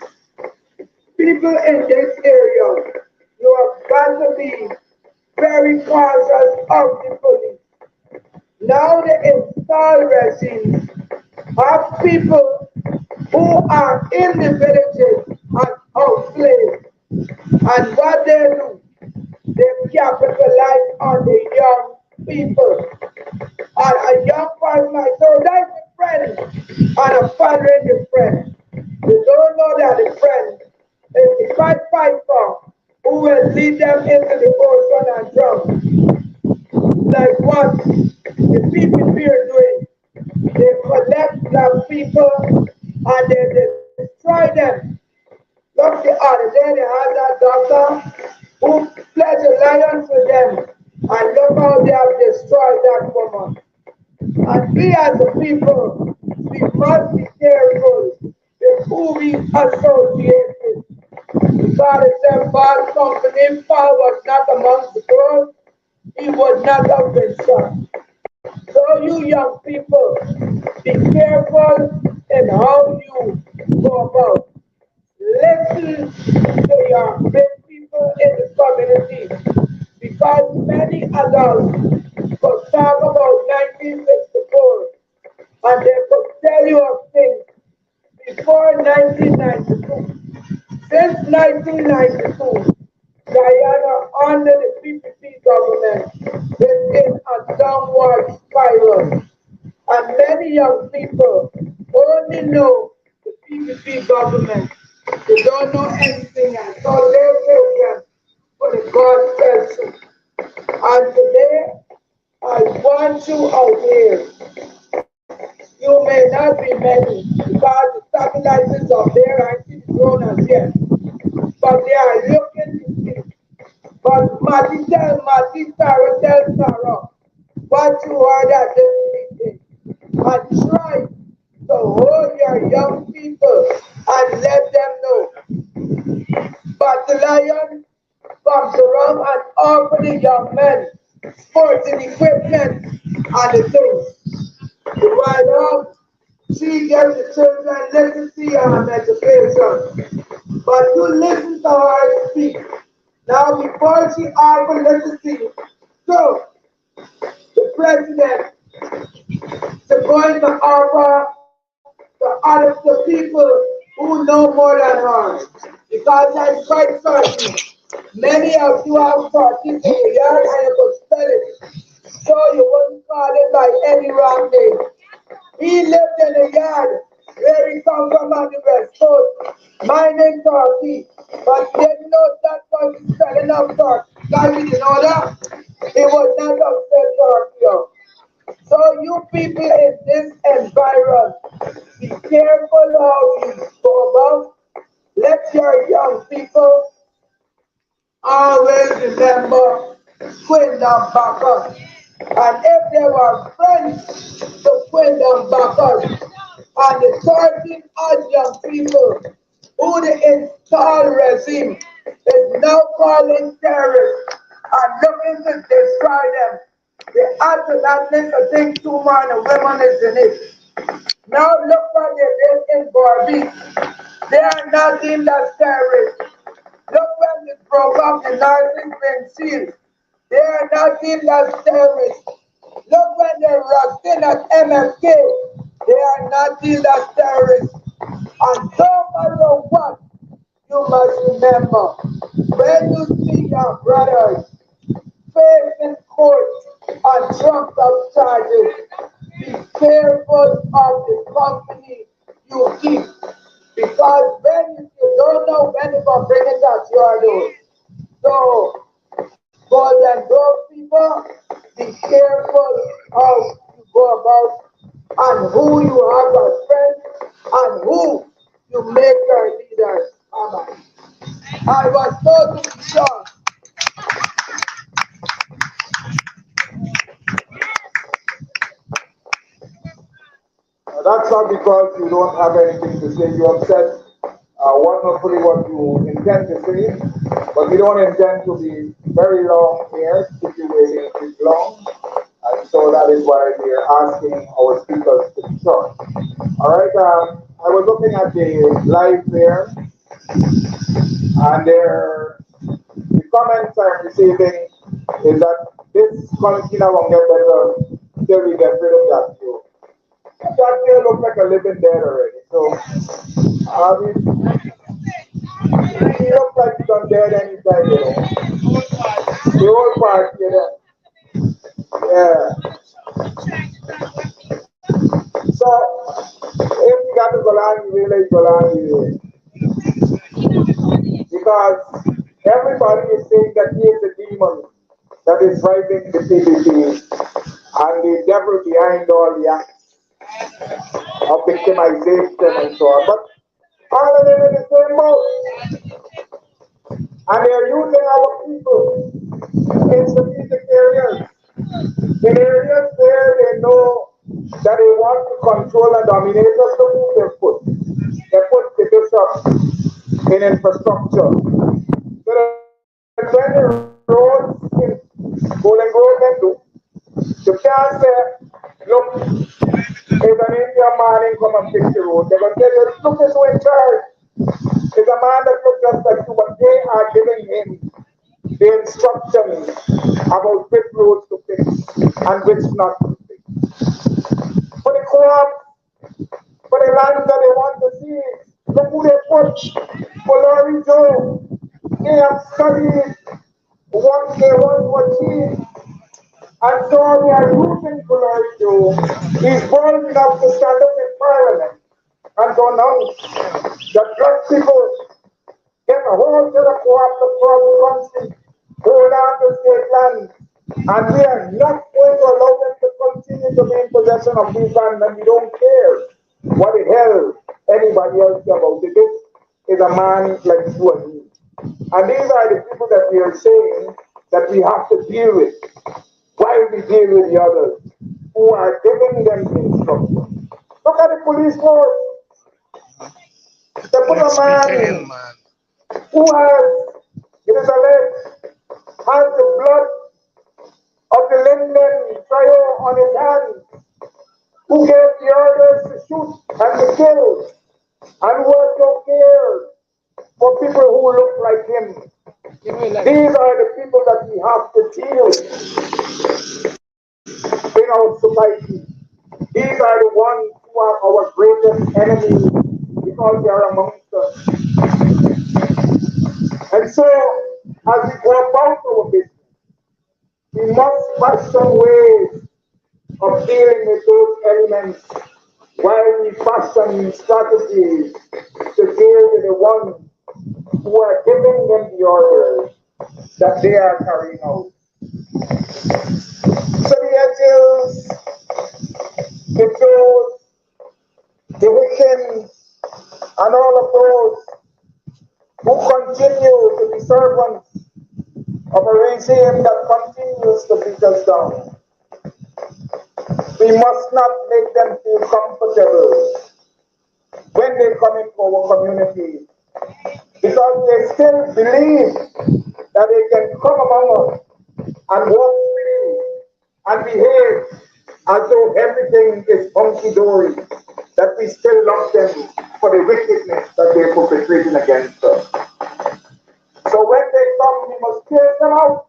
people in this area, you have got to be very cautious of the police. Now the install regime have people who are in the villages and house slaves. And what they do, they capitalize on the young people. And a young person like, so that's a friend, and a father is a friend. They don't know that the friend is the fight fighter who will lead them into the ocean and drown. Like what the people here doing. They collect black people and they destroy them. Look, the other day they had that doctor who pledged alliance with them. And look how they have destroyed that woman. And we as a people, we must be careful with who we associate with. Because it said bad company, Paul was not amongst the girls, he would not have been shot. So you young people, be careful in how you go about. Listen to your big people in the community. Because many adults could talk about 1964 and they could tell you of things before 1992. Since 1992, Guyana under the PPP government is in a downward spiral. And many young people only know the PPP government. They don't know anything else. So they take them for the God person. And today, I want you out here. You may not be many because the satellites are there and see the drone as yet. But they are looking to see. But Matty tell Sarah what you heard at this meeting. And try to hold your young people and let them know. But the lion comes around and offer the young men sporting equipment and the things. The white house, she gets the children, listen to your education. But you listen to her speak. Now before she offer listen to you, so the president is going to offer the people who know more than her. Because I'm quite certain many of you have taught this in the yard and you could spell it. So you wouldn't call it by any wrong name. He lived in a yard where he come from on the west coast, mining turkey. But he didn't know that was spelling of turkey. Because he didn't know that. He was not upset turkey. So you people in this environment, be careful how you go about. Let your young people always remember Quindam Bacchus. And if there were friends to Quindam Bacchus, and the 13 odd young people who the installed regime is now calling terrorists and looking to destroy them, they ought to not make a thing too man and women is in it. Now look what they did in Barbie. They are not deemed as terrorists. Look when they broke up the Northern Peninsula. They are not deemed as terrorists. Look when they rushed in at MFK. They are not deemed as terrorists. And no matter what, you must remember, when you see your brothers facing court on trumped up charges, be careful of the company you keep. Because when you don't know when you're going to bring it at your door. So, for those people, be careful how you go about and who you have as friends and who you make your leaders. Amen. I was told to be sure. That's not because you don't have anything to say. You have said wonderfully what you intend to say, but we don't intend to be very long here, keep you waiting too long. And so that is why we are asking our speakers to be short. All right, I was looking at the live there, and the comments I'm receiving is that this country now won't get better till we get rid of that fuel. That here looks like a living dead already. So, he looks like he's on dead anytime, you know. The old part, you know. Yeah. So, if you got to go on, you really go on, because everybody is saying that he is the demon that is driving the PDP and the devil behind all the acts of victimization and so on. But all of them in the same boat. And they're using our people in strategic areas. In areas where they know that they want to control and dominate us, to move their foot. They put the bishop in infrastructure. So that when the roads in Golden Grove they do, you can't say, look, there's an Indian man in come and fix the road. They're going to tell you, look, is who in charge. There's a man that looks just like you, but they are giving him the instructions about which roads to fix and which not to fix. For the co-op, for the lands that they want to see, look who they put for Laurie Joe. They have studied what they want to achieve. And so they are using Laurie Joe. He's bold enough to stand up in Parliament and to announce that drug people get a hold of the co-op across the country, hold on to state land, and we are not going to allow them to continue to be in possession of these lands, and we don't care what the hell anybody else care about it. This is a man like you and me. And these are the people that we are saying that we have to deal with, while we deal with the others who are giving them the instruction. Look at the police force. They put a man who has, it is alleged, has the blood of the Linden trio on his hands, who gave the orders to shoot and to kill, and who has no care for people who look like him. These are the people that we have to deal with in our society. These are the ones who are our greatest enemies because they are amongst us. And so, as we go about our business, we must fashion ways of dealing with those elements while we fashion strategies to deal with the ones who are giving them the orders that they are carrying out. So the angels, the Joes, the Wiccans, and all of those who continue to be servants of a regime that continues to beat us down. We must not make them feel comfortable when they come into our community, because they still believe that they can come among us and walk free and behave as though everything is hunky-dory, that we still love them for the wickedness that they're perpetrating against us. So So when they come, we must chase them out.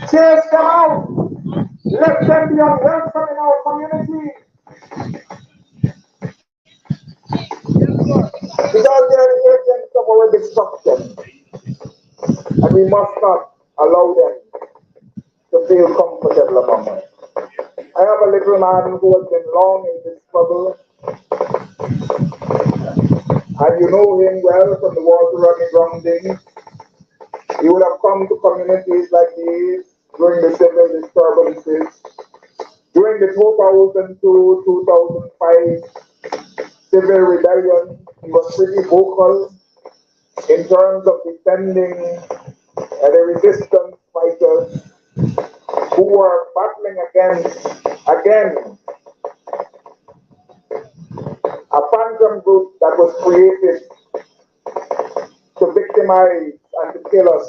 Chase them out. Let them be unwelcome in our community. Because they are the agents of our destruction. And we must not allow them to feel comfortable among us. I have a little man who has been long in this struggle. And you know him well from the Walter Rodney grounding. He would have come to communities like these during the civil disturbances. During the 2002-2005 civil rebellion, he was pretty vocal in terms of defending the resistance fighters who were battling against, again, a phantom group that was created to victimize and to kill us,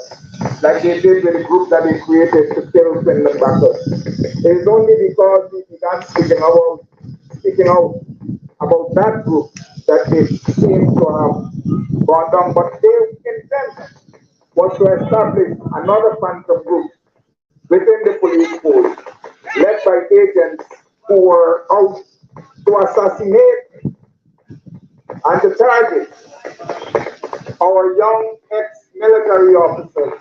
like they did with the group that they created to kill Finland backers. It is only because we began speaking out about that group that they seem to have gone down. But their intent was to establish another phantom group within the police force, led by agents who were out to assassinate and to target our young ex-military officers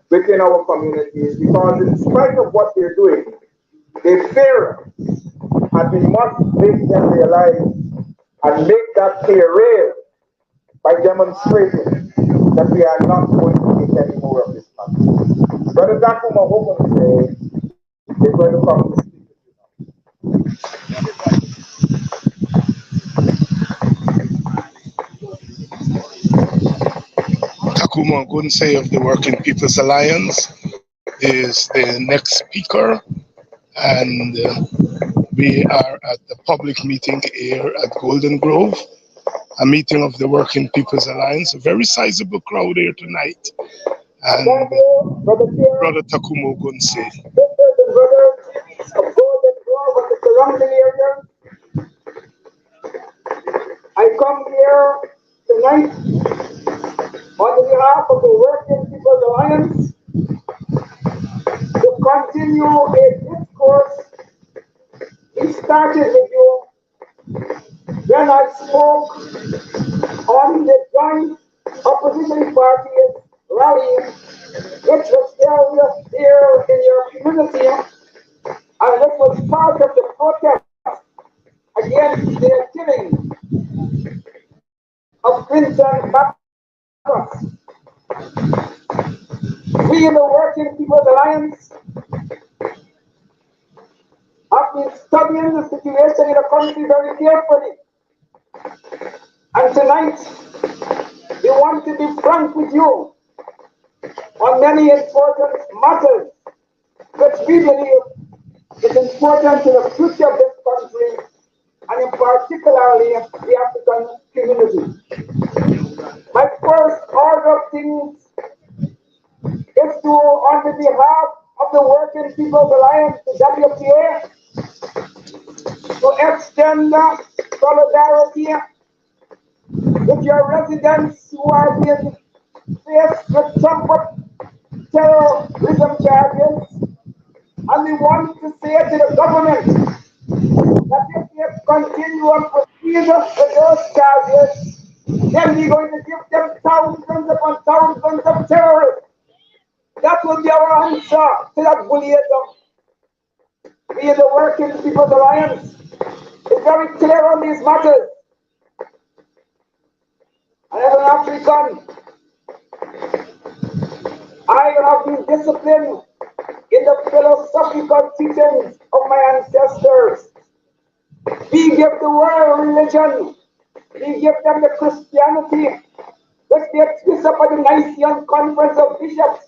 within our communities, because in spite of what they're doing, they fear us, and we must make them realize and make that clear real by demonstrating that we are not going to take any more of this country. Brother Takuma Hogan said, they're going to come to speak with you now. Takuma Gunsei of the Working People's Alliance is the next speaker, and we are at the public meeting here at Golden Grove, a meeting of the Working People's Alliance, a very sizable crowd here tonight. And Brother Takuma Gunsei. Sisters and brothers of Golden Grove and the surrounding area, I come here tonight on behalf of the Working People's Alliance to continue a discourse we started with you when I spoke on the joint opposition parties rally, which was held here in your community, and which was part of the protest against the killing of Clinton Marcos. We in the Working People's Alliance have been studying the situation in the country very carefully. And tonight, we want to be frank with you on many important matters which we believe is important to the future of this country, and in particularly the African community. My first order of things is to, on the behalf of the Working People's Alliance, the WPA, to extend solidarity with your residents who are being faced with some terrorism charges. And we want to say to the government that if they continue and proceed with those charges, then we're going to give them thousands upon thousands of terrorists. That will be our answer to that bullyism. We, the Working People's Alliance, is very clear on these matters. And as an African, I have been disciplined in the philosophical teachings of my ancestors. We give the world religion. We give them the Christianity, which they twist up at the Nicene Conference of Bishops,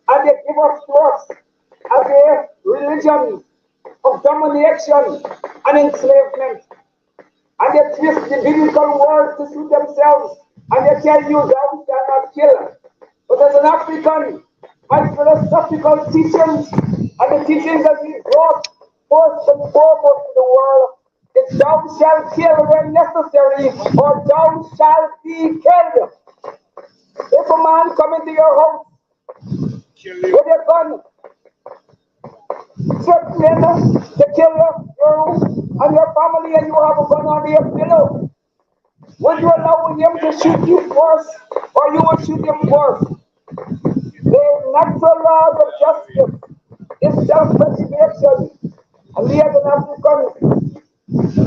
and they give us to us as a religion of domination and enslavement. And they twist the biblical word to suit themselves, and they tell you thou shalt not kill. But as an African, my philosophical teachings and the teachings that we brought first and foremost to the world is thou shalt kill when necessary, or thou shalt be killed. If a man come into your house with a gun, threatening to kill you and your family, and you have a gun under your pillow, would you allow him to shoot you first, or you would shoot him first? The natural laws of justice is self-preservation, and we as an African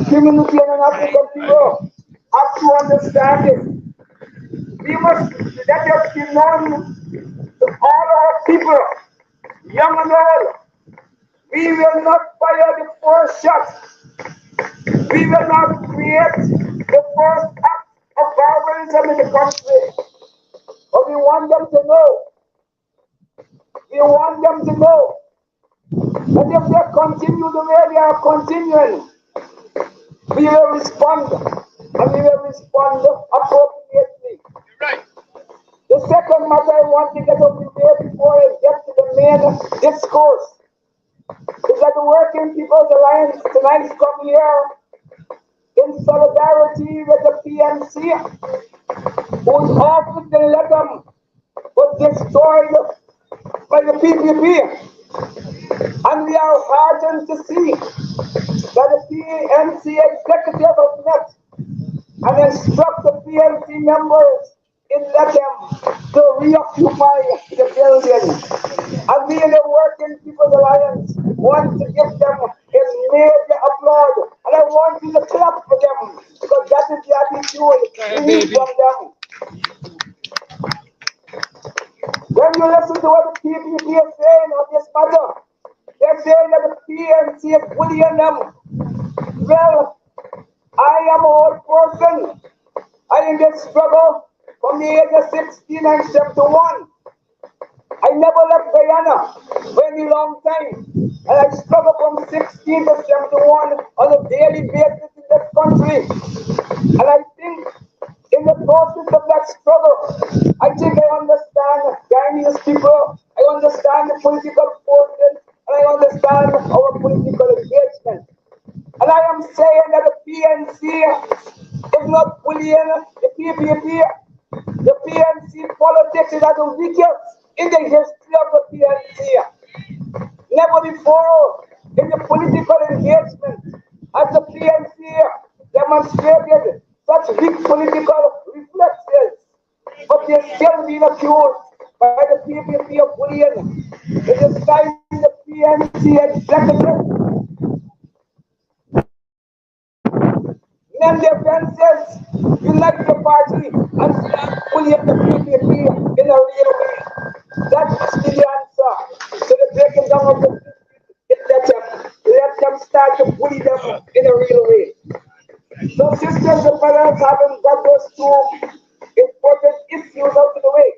community and an African people have to understand it. We must let it be known to all our people, young and old. We will not fire the first shot. We will not create the first act of barbarism in the country. But we want them to know. We want them to know that if they continue the way they are continuing, we will respond, and we will respond appropriately. Right. The second matter I want to get up in there before I get to the main discourse is that the Working People's Alliance tonight come here in solidarity with the PNC, whose office they let them was destroyed by the PPP. And we are heartened to see that the PNC executive has met and instruct the PNC members in let them to reoccupy the building. And we in the Working People's Alliance want to give them a major applaud. And I want you to clap for them, because that is the attitude we need from them. When you listen to what the PPP is saying on this matter, they're saying that the PNC is bullying them. Well, I am an old person. I in this struggle from the age of 16 and 71. I never left Guyana for any long time. And I struggled from 16 to 71 on a daily basis in this country. And I think in the process of that struggle, I think I understand Guyanese people, I understand the political forces, and I understand our political engagement. And I am saying that the PNC is not bullying the PPP. The PNC politics is at the weakest in the history of the PNC. Never before in the political engagement has the PNC demonstrated such weak political reflexes, but they're still being accused by the PPP of bullying. It is time the PNC executive mend their fences, unite the party, and start bullying the PPP in a real way. That must be the answer to the breaking down of the system. Let them start to bully them in a real way. So sisters and brothers, having got those two important issues out of the way,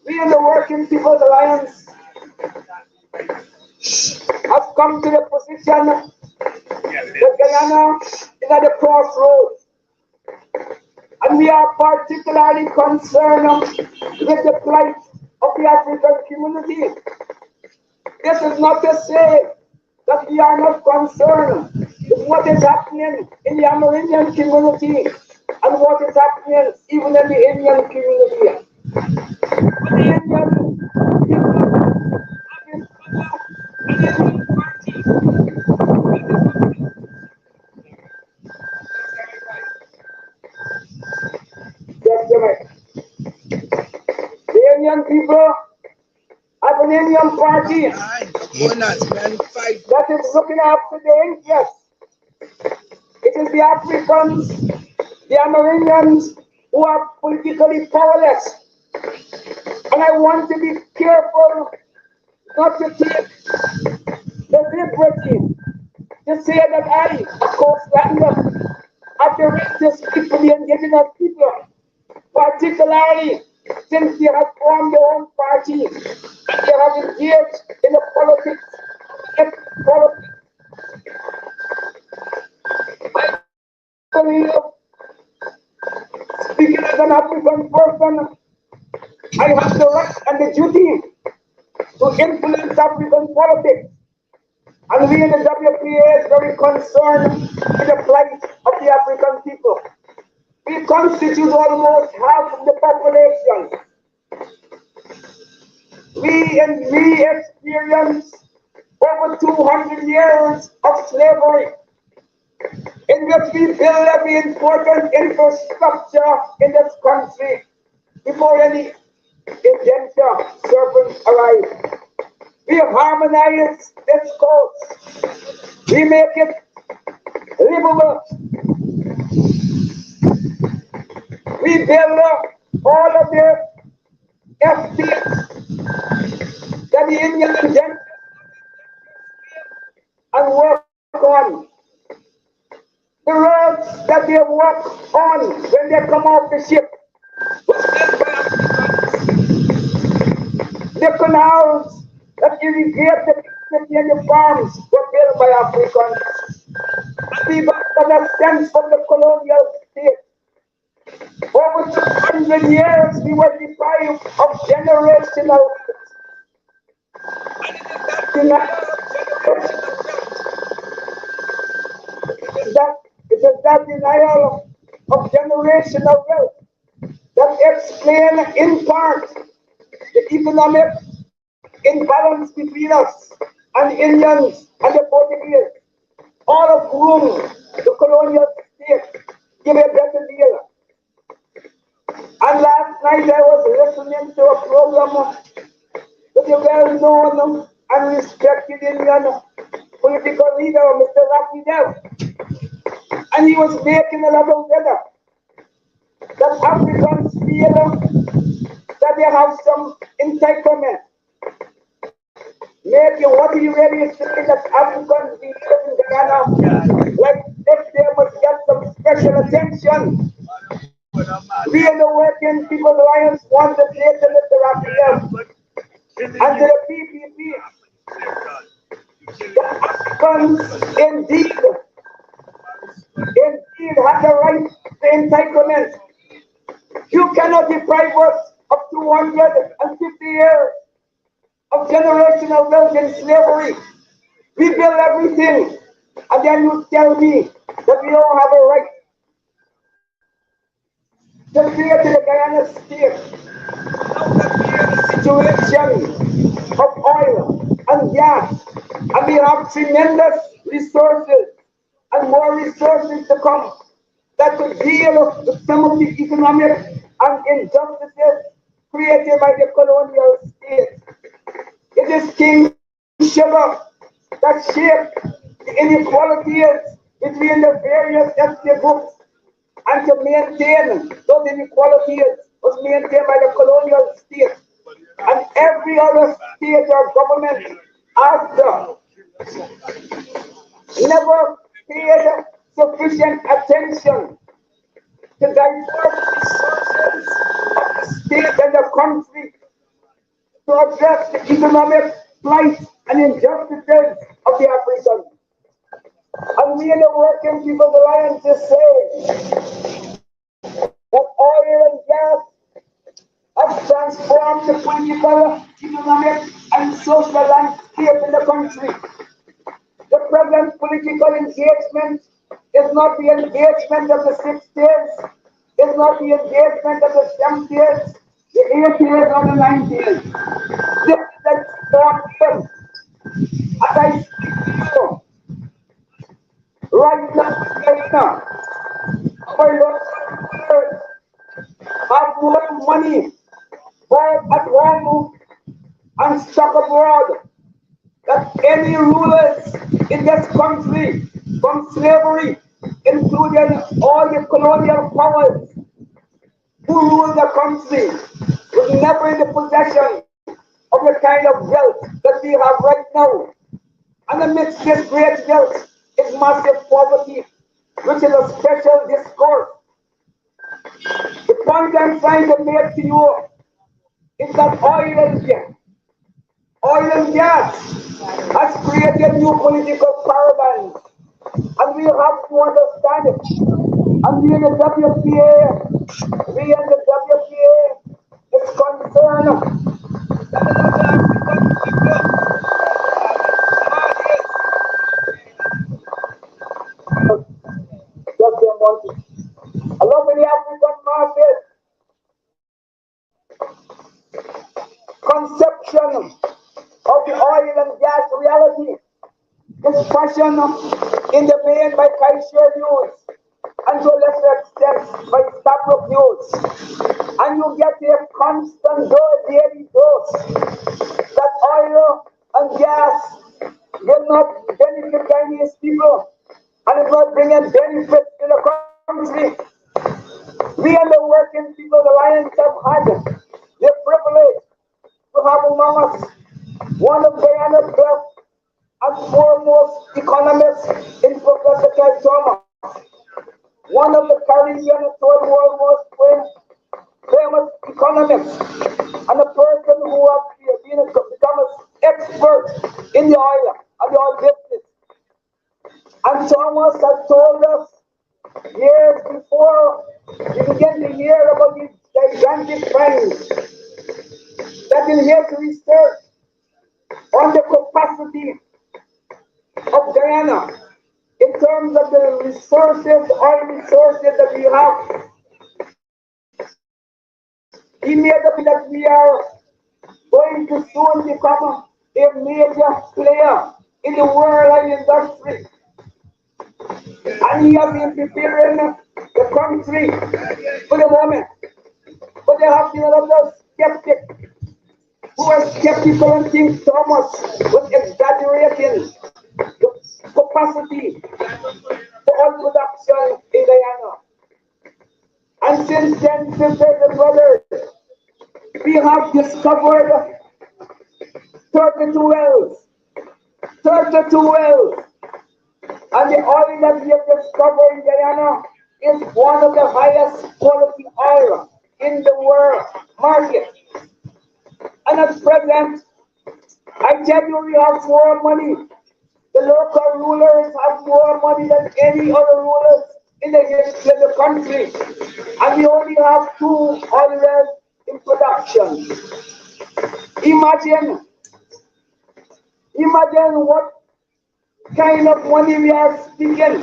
we in the Working People's Alliance have come to the position that Guyana is at the crossroads. And we are particularly concerned with the plight of the African community. This is not to say that we are not concerned with what is happening in the Amerindian community and what is happening even in the Indian community. But the Indian the Indian people have an Indian party that is looking after the interests. It is the Africans, the Amerindians, who are politically powerless. And I want to be careful not to take the liberty to say that I, a coastlander, have the right to speak for the indigenous people, particularly since they have formed their own party and they have engaged in the politics. I believe, speaking as an African person, I have the right and the duty to influence African politics. And we in the WPA is very concerned with the plight of the African people. We constitute almost half of the population. We experienced over 200 years of slavery, in which we build every important infrastructure in this country before any indenture servants arrive. We harmonize this coast. We make it livable. We build all of the estates that the Indian indenture and work on. The roads that they walk on when they come off the ship. The canals that irrigate the city and the farms were built by Africans. We got a sense from the colonial state. Over 200 years we were deprived of generational it is that denial of generational wealth that explain in part the economic imbalance between us and Indians and the Portuguese, all of whom the colonial state give a better deal. And last night I was listening to a program with a well-known and respected Indian political leader, Mr. Dr.David. And he was making a lot of weather that Africans feel that they have some entitlement. Maybe what he really is saying that Africans be here in Guyana, like if they must get some special attention. We in the working people alliance want to play to Mr. Raphael and to the PPP. The Africans indeed have the right to entitlement. You cannot deprive us of 250 years of generational wealth in slavery. We build everything, and then you tell me that we don't have a right to create the Guyana state. Now that we are in a situation of oil and gas, and we have tremendous resources and more resources to come that could deal with some of the economic and injustices created by the colonial state. It is King Sugar that shaped the inequalities between the various ethnic groups, and to maintain those inequalities was maintained by the colonial state. And every other state or government after never paid sufficient attention to diverse resources of the state and the country to address the economic plight and injustices of the Africans. And we in the Working People's Alliance say that oil and gas have transformed the political, economic, and social landscape in the country. The present political engagement is not the engagement of the 60s, is not the engagement of the 70s, the 80s, or the 90s. This is a distortion. As I speak to you, right now, our local have more money both at home and stuck abroad than any rulers in this country from slavery, including all the colonial powers who rule the country, was never in the possession of the kind of wealth that we have right now. And amidst this great wealth is massive poverty, which is a special discourse. The point I'm trying to make to you is that oil and gas has created new political paradigms, and we have to understand it. And we in the WPA is concerned that a lot of the conception of the oil and gas reality is fashioned in the main by Kaiser News and to a lesser extent by Stabrook News. And you get a constant daily dose that oil and gas will not benefit Chinese people and it will bring a benefit to the country. We and the working people of the Alliance have had the privilege to have among us one of Guyana's best and foremost economists in Professor Kel Thomas, one of the Caribbean and third world most famous economists, and a person who has become an expert in the oil and the oil business. And Thomas has told us years before we began to hear about these gigantic finds that in his research on the capacity of Guyana in terms of the resources, oil resources that we have. He made up that we are going to soon become a major player in the world oil industry. And he has been preparing the country for the moment. But there have been a lot of skeptics who are skeptical and think Thomas was exaggerating the capacity for oil production in Guyana. And since then, sisters and brothers, we have discovered 32 wells. 32 wells. And the oil that we have discovered in Guyana is one of the highest quality oil in the world market. And at present, I tell you, we have more money. The local rulers have more money than any other rulers in the history of the country. And we only have 2 oil wells in production. Imagine what kind of money we are speaking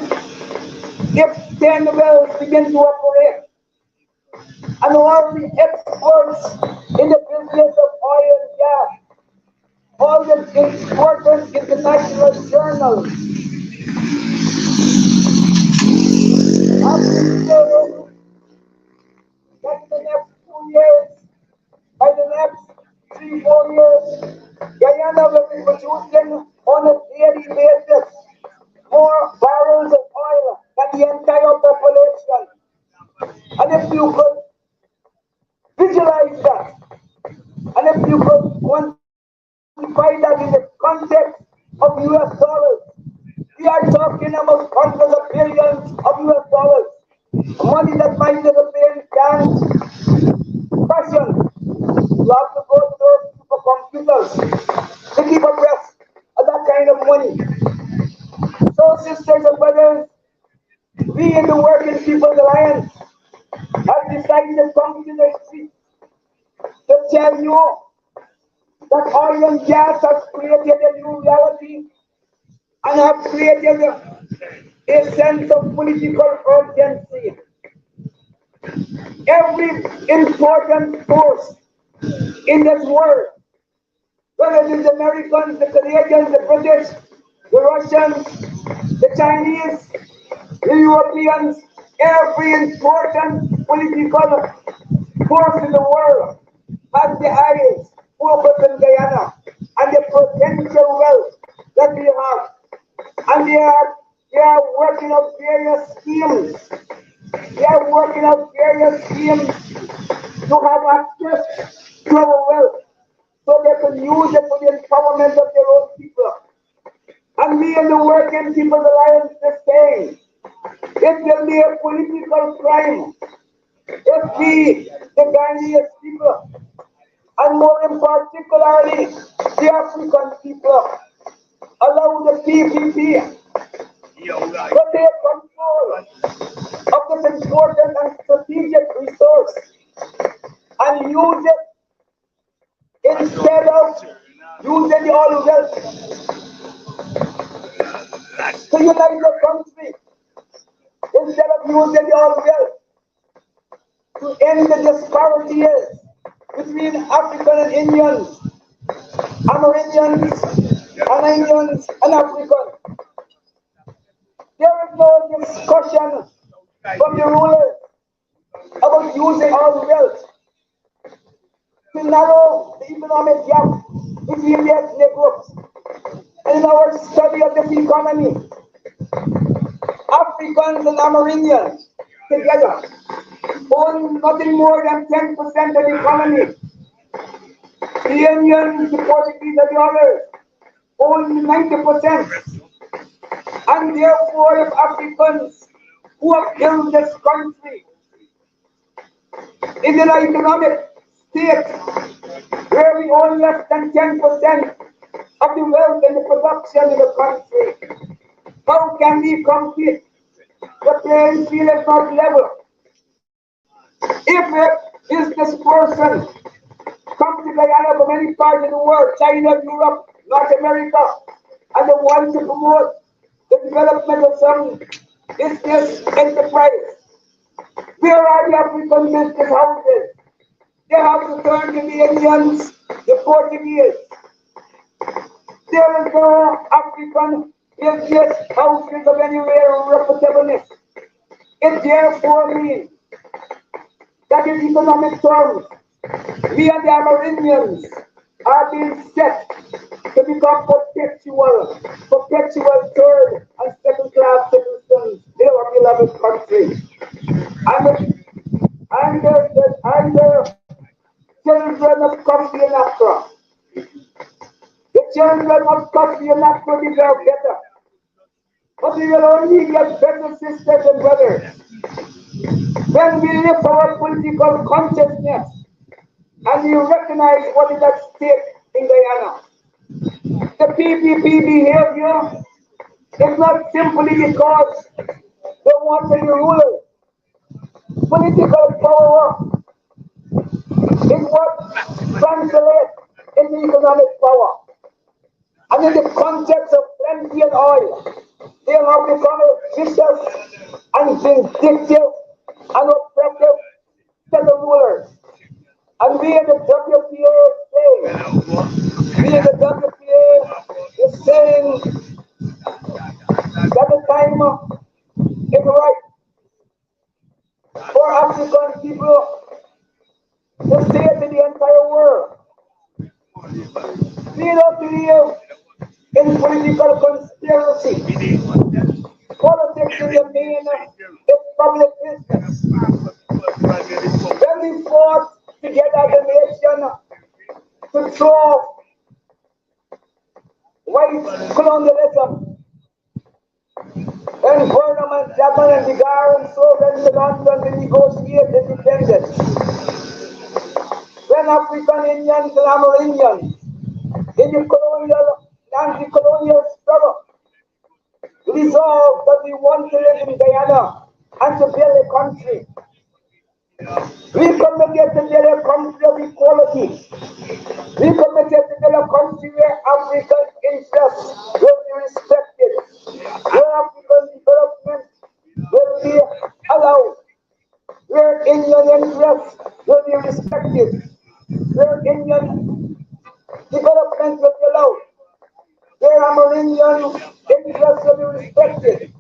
if 10 wells begin to operate. And all the experts in the business of oil and gas, all the important international journals, have been saying that in the next 2 years, by the next 3-4 years, Guyana will be producing on a daily basis more barrels of oil than the entire population. And if you could visualize that, and if you could quantify that in the context of US dollars, we are talking about hundreds of billions of US dollars. Money that might never pay in cash fashion. You have to go to those supercomputers to keep abreast of that kind of money. So, sisters and brothers, we in the Working People's Alliance have decided to come to the street to tell you that oil and gas has created a new reality and have created a sense of political urgency. Every important force in this world, whether it is the Americans, the Canadians, the British, the Russians, the Chinese, the Europeans, every important political force in the world has the eyes focused on Guyana and the potential wealth that we have. And they are working out various schemes. They are working out various schemes to have access to our wealth so they can use it for the empowerment of their own people. And we in the Working People's Alliance is saying it will be a political crime if we, the Guyanese people, and more in particularly the African people, allow the PPP to take control of this important and strategic resource and use it instead of using the oil wealth to unite the country, instead of using the oil wealth to end the disparities between African and Indians, Amerindians and Indians and Africans. There is no discussion from the rulers about using our wealth to narrow the economic gap between the ethnic groups. And in our study of the economy, Africans and Amerindians together own nothing more than 10% of the economy. The Indians, the Portuguese, and the others own 90%. And therefore, if Africans who have built this country in an economic state where we own less than 10% of the wealth and the production in the country, how can we compete? The playing field is not level. If this person comes to Guyana from any part of the world, China, Europe, North America, and they want to promote the development of some business enterprise, where are the African business houses? They have to turn to the Indians, the Portuguese. There is no African business houses of anywhere reputableness. It therefore means that in economic terms, we and the Amerindians are being set to become perpetual third and second class citizens in our beloved country. And the children of Coffee and Accra. The children of Coffee and Accra deserve better. But we will only get better sisters and brothers when we lift our political consciousness and we recognize what is at stake in Guyana. The PPP behavior is not simply because they want to be rulers. Political power is what translates into economic power. And in the context of plenty and oil, they have become a vicious and vindictive and oppressive set of rulers. And we in the WPA is saying that the time is right for African people to say to the entire world, we don't believe in political conspiracy. Politics in the main is public business. When we fought together as a nation to throw white colonialism, and Burnham and Chapman and Vigar and so went to London to negotiate independence. When African Indians and Amerindians in the colonial and the colonial struggle resolved that we want to live in Guyana and to build a country. We committed to build a country of equality. We committed to build a country where African interests will be respected, where African development will be allowed, where Indian interests will be respected, where Indian development will be allowed, where Amerindian interests will be respected,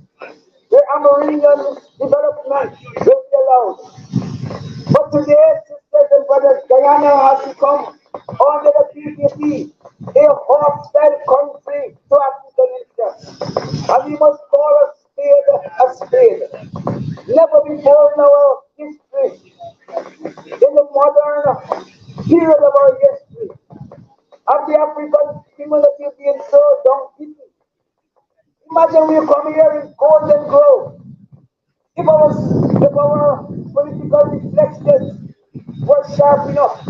where Amerindian development will be allowed. But today, sisters and brothers, Guyana has become, under the PPP, a hostile country to African interests. And we must call a spade. Never before in our history, in the modern period of our history, have the African community been so down. Imagine we come here in Golden Grove. If our political reflections were sharp enough,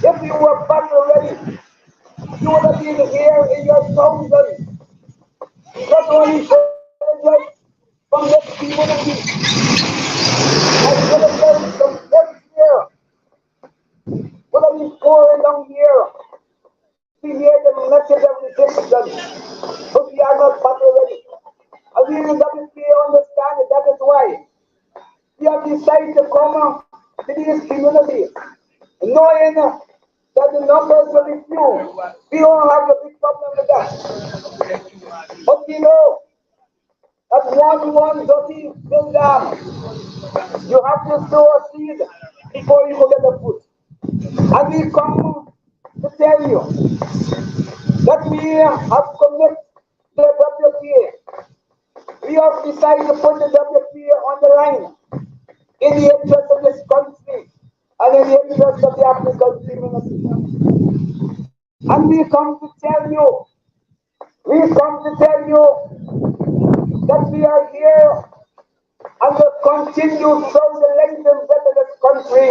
if you were battle ready, you would have been here in your thousands. Not only soldiers from this community, as well as from elsewhere, would have been pouring down here to hear the message of resistance. But we are not battle ready. And we in WPA understand that that is why we have decided to come to these communities knowing that the numbers will be few. We don't have a big problem with that. But we know that one dirty build dam, you have to sow a seed before you go get the fruit. And we come to tell you that we have committed the WPA. We have decided to put the WPA on the line in the interest of this country and in the interest of the African community. And we come to tell you that we are here and will continue through the length and breadth of this country,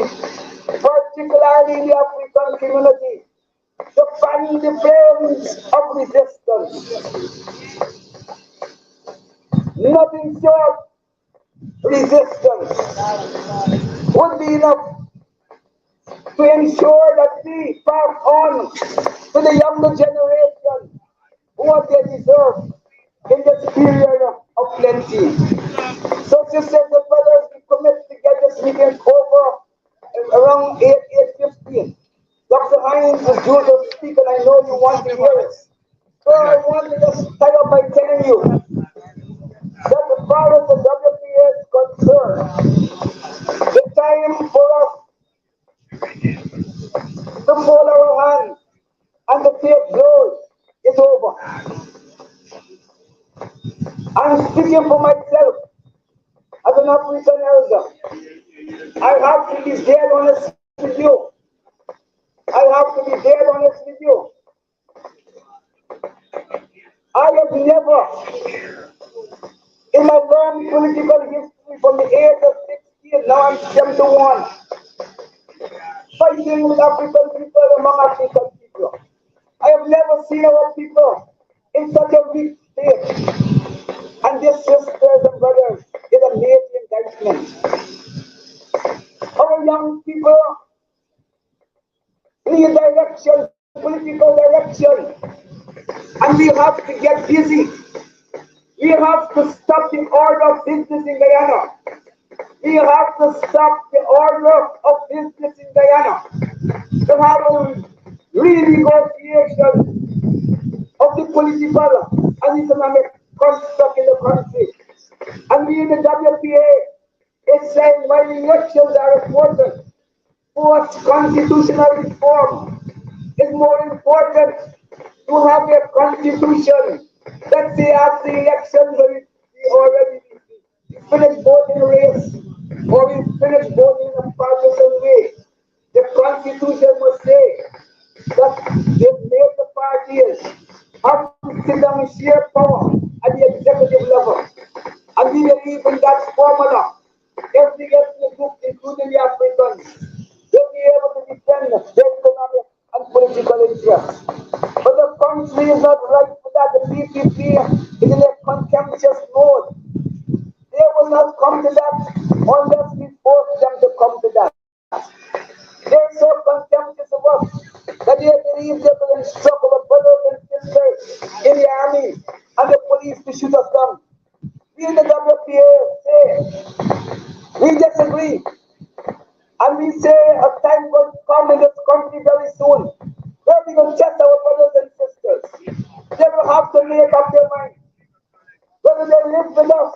particularly in the African community, to find the flames of resistance. Nothing short resistance would be enough to ensure that we pass on to the younger generation what they deserve in this period of plenty. So sisters and brothers, we commit to get this meeting over around 8:15. Dr. Hines is due to speak and I know you want to hear it. So I want to just start off by telling you that as far as the WPA is concerned, the time for us to fold our hands and to take blows is over. I'm speaking for myself as an African elder. I have to be dead honest with you. I have never, in my long political history from the age of 16, now I'm 71, fighting with African people among African people. I have never seen our people in such a weak state. And this, sisters and brothers, is a major indictment. Our young people need direction, political direction, and we have to get busy. We have to stop the order of business in Guyana. We have to stop the order of business in Guyana. To have a renegotiation of the political and economic construct in the country. And we in the WPA is saying while elections are important, post-constitutional reform is more important to have a constitution that say after the elections we already finished voting race or we finished voting in a partisan way. The constitution must say that the major parties have to sit down and share power at the executive level. And we believe in that formula. Every ethnic group, including the Africans, will be able to defend their economic and political interests. But the country is not right for that. The PPP is in a contemptuous mode. They will not come to that unless we force them to come to that. They're so contemptuous of us that they believe they will instruct our brothers and sisters in the army and the police to shoot us down. We in the WPA say we disagree. And we say a time will come in this country very soon where we will test our brothers and sisters. They will have to make up their mind whether they live with us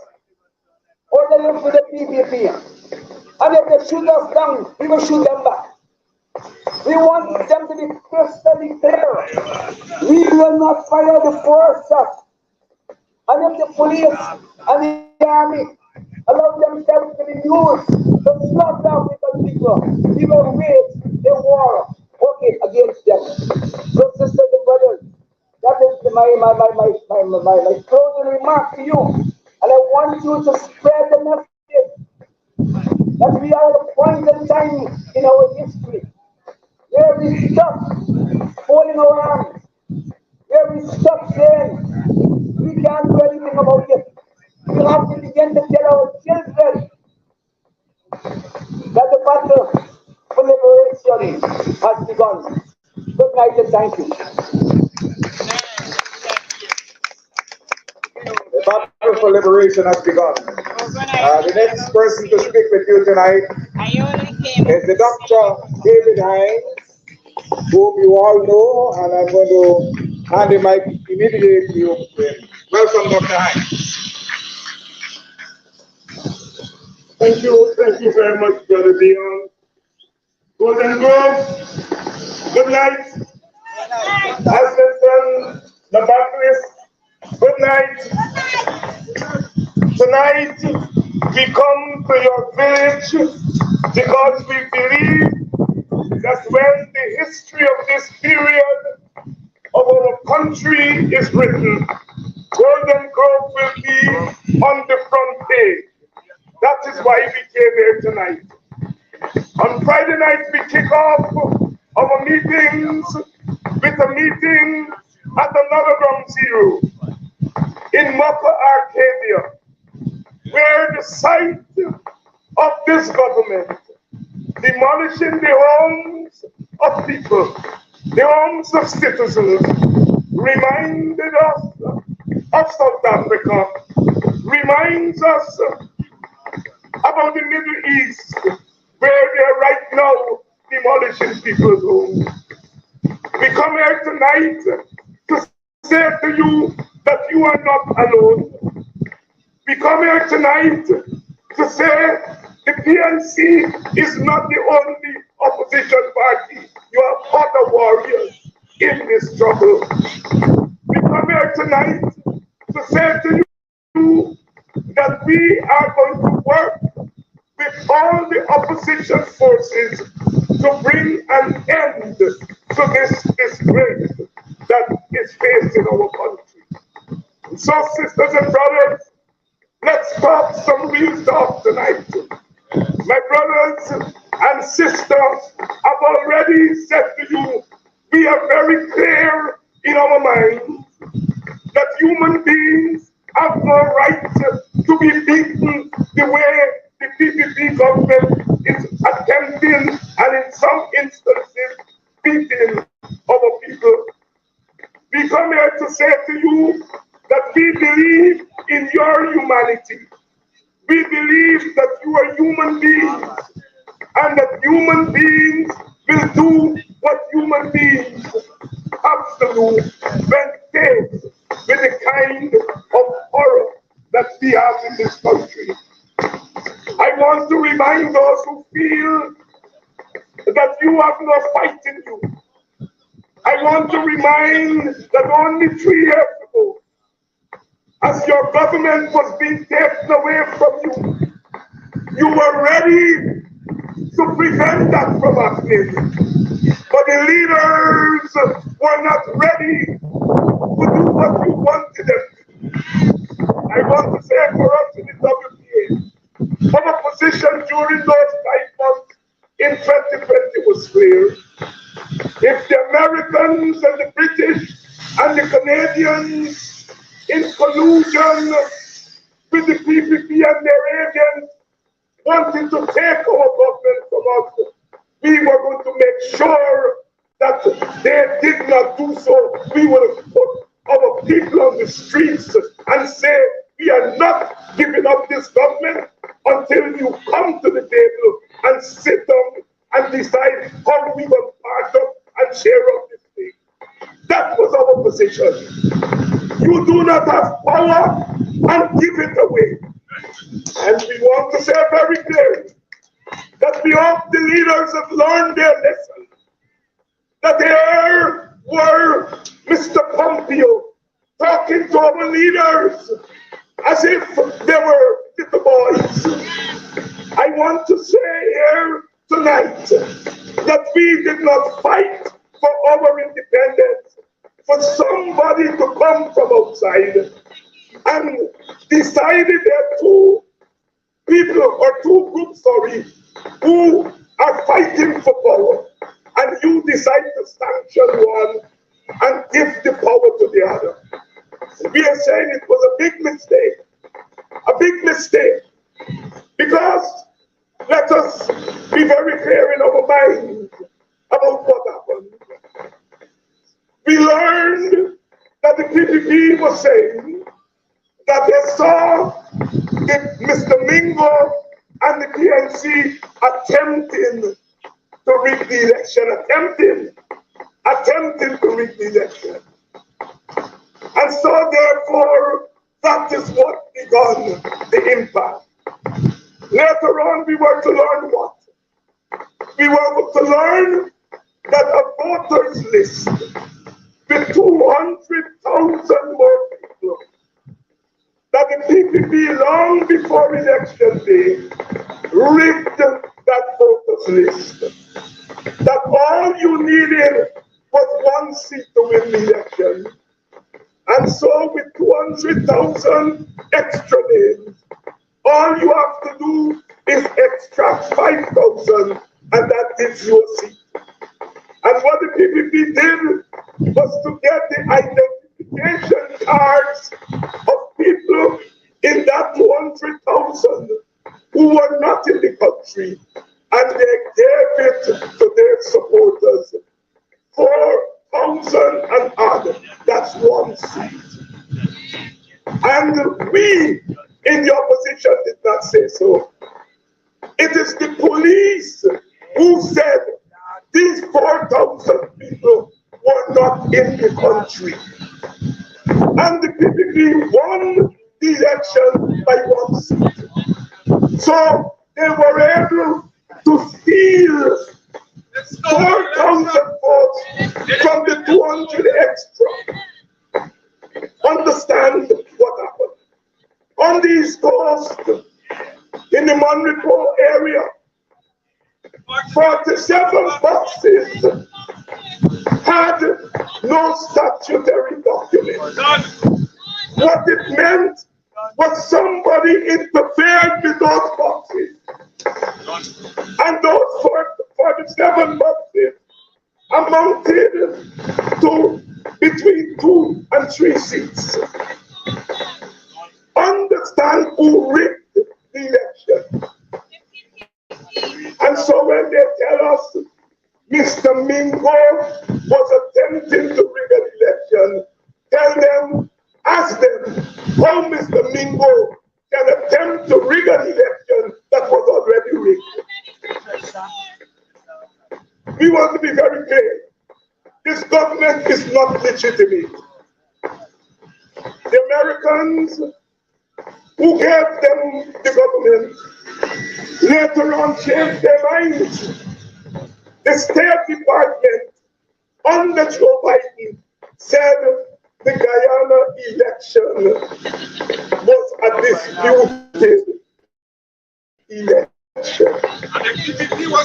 or they live with the PPP. And if they shoot us down, we will shoot them back. We want them to be crystal clear. We will not fire the first shot. And if the police and the army allow themselves to be used to slaughter African people, we will wage a war against them. So sisters and brothers, that is my closing remark to you. And I want you to spread the message that we are at a point in time in our history where we stop folding our arms, where we stop saying we can't do anything about it. We have to begin to tell our children that the battle for liberation has begun. Good night and thank you. The battle for liberation has begun. The next person to speak with you tonight is the Dr. David Hinds, whom you all know, and I'm going to hand the mic immediately over to him. Welcome, Dr. Hinds. Thank you very much, Brother Dion. Golden Grove, good night. Assistant, the Baptist, good night. Tonight, we come to your village because we believe that when the history of this period of our country is written, Golden Grove will be on the front page. That is why we came here tonight. On Friday night, we kick off our meetings with a meeting at another ground zero in Maka, Arcadia, where the site of this government, demolishing the homes of people, the homes of citizens, reminded us of South Africa, reminds us about the Middle East, where they are right now demolishing people's homes. We come here tonight to say to you that you are not alone. We come here tonight to say the PNC is not the only opposition party. You are other warriors in this struggle. We come here tonight to say to you that we are going to work with all the opposition forces to bring an end to this disgrace that is facing our country. So, sisters and brothers, let's talk some real talk tonight. My brothers and sisters have already said to you, we are very clear in our minds that human beings have no right to be beaten the way the PPP government is attempting and in some instances beating our people. We come here to say to you that we believe in your humanity. We believe that you are human beings and that human beings will do what human beings have to do when faced with the kind of horror that we have in this country. I want to remind those who feel that you have no fight in you. I want to remind that only 3 years ago, as your government was being taken away from you, you were ready to prevent that from happening. But the leaders were not ready to do what you wanted them to do. I want to say for us in the WPA, our position during those 5 months in 2020 was clear. If the Americans and the British and the Canadians in collusion with the PPP and their agents wanted to take our government from us, we were going to make sure that they did not do so. We would have put our people on the streets and say, we are not giving up this government until you come to the table and sit down and decide how we will part up and share up this thing. That was our position. You do not have power and give it away. And we want to say very clearly that we hope the leaders have learned their lesson. That there were Mr. Pompeo talking to our leaders as if they were little boys. I want to say here tonight that we did not fight for our independence, for somebody to come from outside and decided there are 2 people or 2 groups, who are fighting for power, and you decide to sanction one and give the power to the other. We are saying it was a big mistake, because let us be very clear in our minds about what happened. We learned that the PPP was saying that they saw Mr. Mingo and the PNC attempting to rig the election, attempting to rig the election. And so therefore, that is what began the impact. Later on, we were to learn what? We were to learn that a voters list with 200,000 more people, that the PPP long before election day rigged that voters list. That all you needed was one seat to win the election. And so with 200,000 extra names, all you have to do is extract 5,000 and that gives you a seat. And what the PPP did was to get the identification cards of people in that 200,000 who were not in the country, and they gave it to their supporters. 4,000 and odd, that's one seat. And we in the opposition did not say so. It is the police who said these 4,000 people were not in the country. And the PPP won the election by one seat. So they were able to steal 4,000 votes from the 200 extra. Understand what happened. On the East Coast, in the Monrepo area, 47 boxes had no statutory documents. What it meant was somebody interfered with those boxes. And those 47 boxes amounted to between 2 and 3 seats. Understand who rigged the election. And so when they tell us Mr. Mingo was attempting to rig an election, tell them, ask them how Mr. Mingo can attempt to rig an election that was already rigged. We want to be very clear. This government is not legitimate. The Americans who gave them the government later on changed their minds. The State Department under Joe Biden said the Guyana election was a disputed election.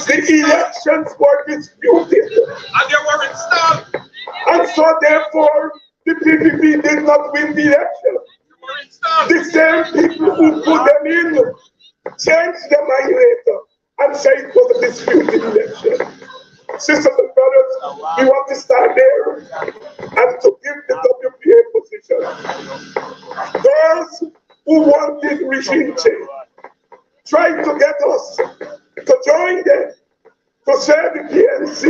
The elections were disputed. And they were installed. And so therefore, the PPP did not win the election. The same people who put them in changed their mind later and say it was a disputed election. Sisters and brothers, we want to start there and to give the WPA position. Those who wanted regime change tried to get us to join them to say the PNC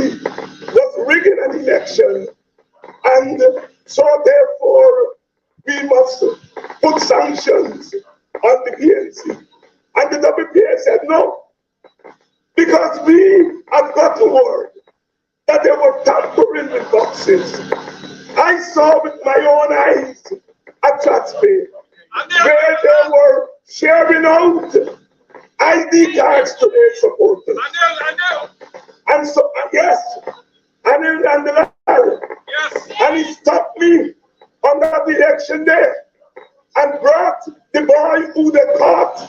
was rigging an election, and so therefore we must put sanctions on the PNC. And the WPA said no, because we have got word that they were tampering with boxes. I saw with my own eyes at Chatsby where they were sharing out ID cards to their supporters. And so, yes, and he stopped me on that election day and brought the boy who they caught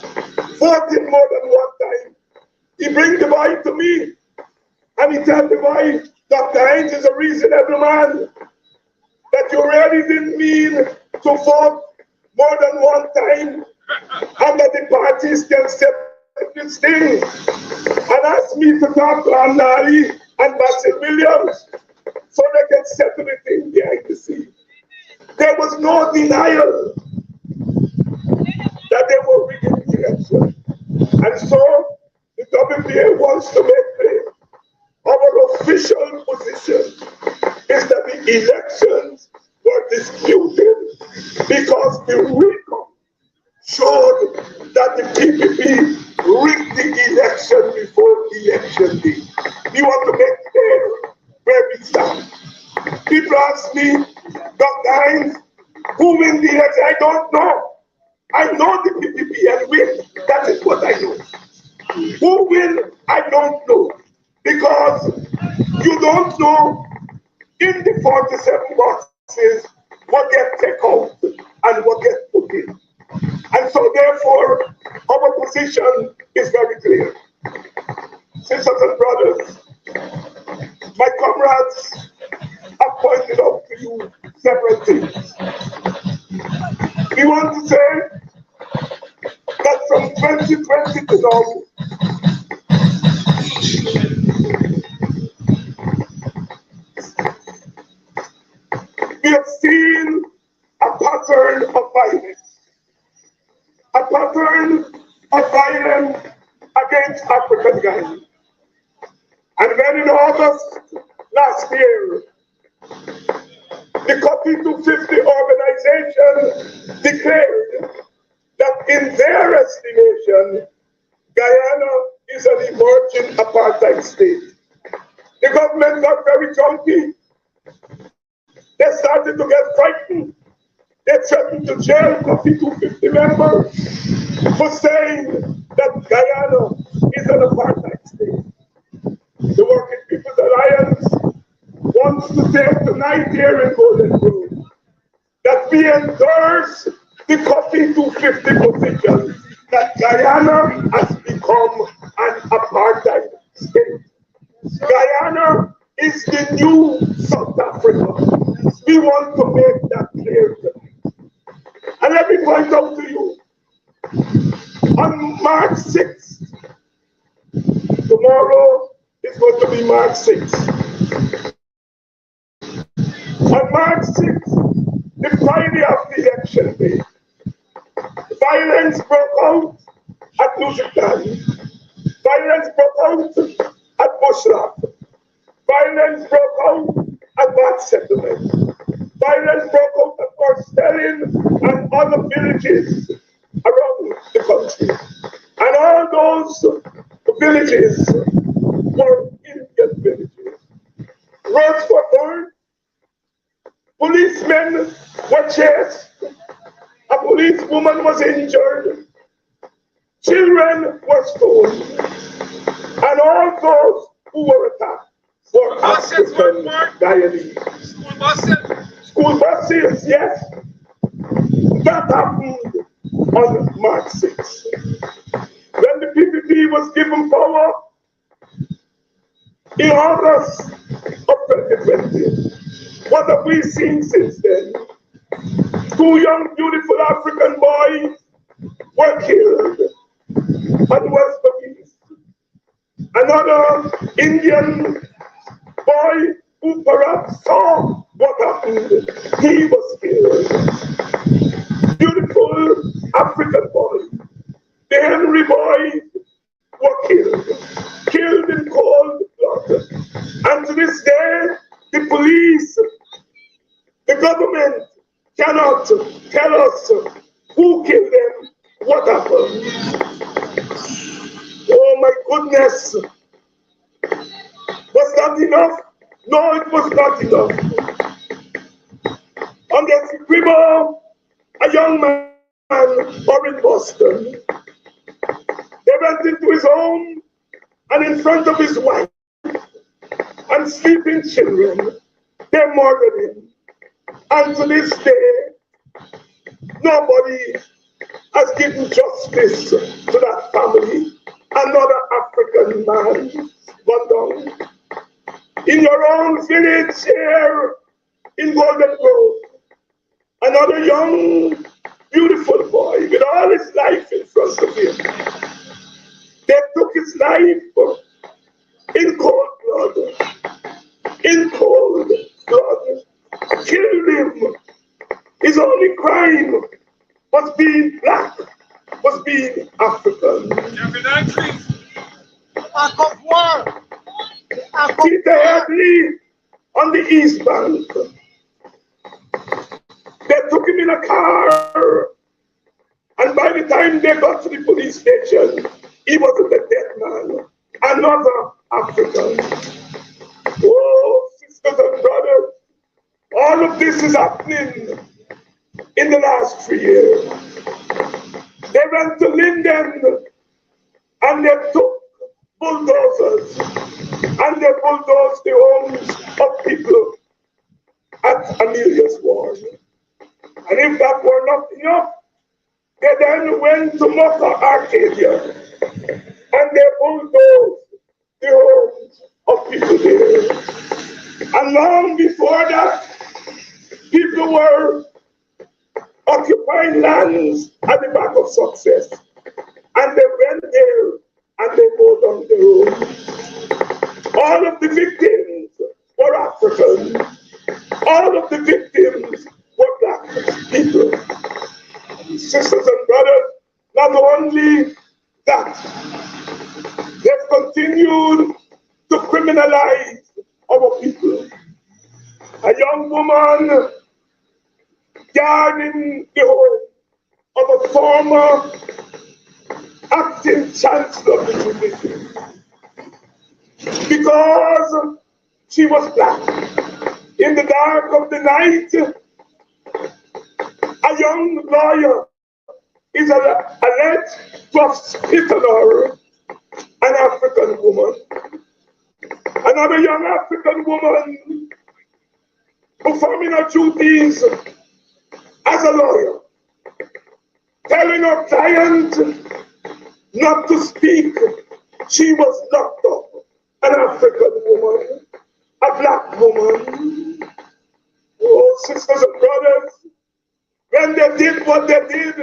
voting more than one time. He bring the boy to me and he told the boy, Dr. Hines is a reasonable man, that you really didn't mean to vote more than one time and that the parties can separate this thing, and asked me to talk to Anali and Bassett Williams so they can settle the thing behind the scene. There was no denial that they were rigging the election. And so the WPA wants to make clear our official position is that the elections were disputed because the recount showed that the PPP rigged the ask me, Dr. Hinds, who win the election? I don't know. I know the PPP and win. That is what I know. Who win? I don't know. Because you don't know in the 47 boxes what get taken out and what gets put in. And so therefore, our position is very clear. Sisters and brothers, my comrades have pointed out to you several things. We want to say that from 2020 to now, we have seen a pattern of violence. A pattern of violence against African Guyana. And then in August last year, the Copy 250 organization declared that in their estimation, Guyana is an emerging apartheid state. The government got very jumpy. They started to get frightened. They threatened to jail Copy 250 members for saying that Guyana is an apartheid state. The Working People's Alliance wants to say tonight here in Golden Grove that we endorse the Copy 250 position that Guyana has become an apartheid state. Guyana is the new South Africa. We want to make that clear tonight. And let me point out to you, on March 6th, tomorrow is going to be March 6th. On March 6th, the Friday of the election day, violence broke out at Lusitania. Violence broke out at Bushlock. Violence broke out at Bad Settlement. Violence broke out at Porstellin and other villages around the country. And all those villages were Indian villages. Roads were burned. Policemen were chased. A policewoman was injured. Children were stolen. And all those who were attacked were African Guyanese. School buses, yes. That happened on March 6th. When the PPP was given power in August of 2020, what have we seen since then? 2 young, beautiful African boys were killed on West East. Another Indian boy who perhaps saw what happened, he was killed. Beautiful African boys, the Henry boys were killed in cold blood. And to this day, the police, the government cannot tell us who killed them, what happened. Oh my goodness. Was that enough? No, it was not enough. On the river, a young man or in Boston, they went into his home and in front of his wife and sleeping children, they murdered him. And to this day, nobody has given justice to that family. Another African man gone down. In your own village here in Golden Grove, another young, beautiful boy with all his life in front of him. They took his life in cold blood. In cold blood. Killed him. His only crime was being black, was being African. Peter Hadley on the East Bank. They took him in a car, and by the time they got to the police station, he wasn't a dead man. Another African. Oh, sisters and brothers, All of this is happening in the last 3 years. They went to Linden and they took bulldozers and they bulldozed the homes of people at Amelia's Ward. And if that were not enough, they then went to Mocha Arcadia and they bulldozed the homes of people there. And long before that, people were occupying lands at the back of Success. And they went there and they mowed down the road. All of the victims were African. All of the victims were black people. Sisters and brothers, not only that, they've continued to criminalize our people. A young woman guarding the home of a former acting chancellor of the university because she was black. In the dark of the night, a young lawyer is alleged to have spit on her, an African woman. Another young African woman performing her duties as a lawyer, telling her client not to speak. She was locked up, an African woman, a black woman. Oh, sisters and brothers, when they did what they did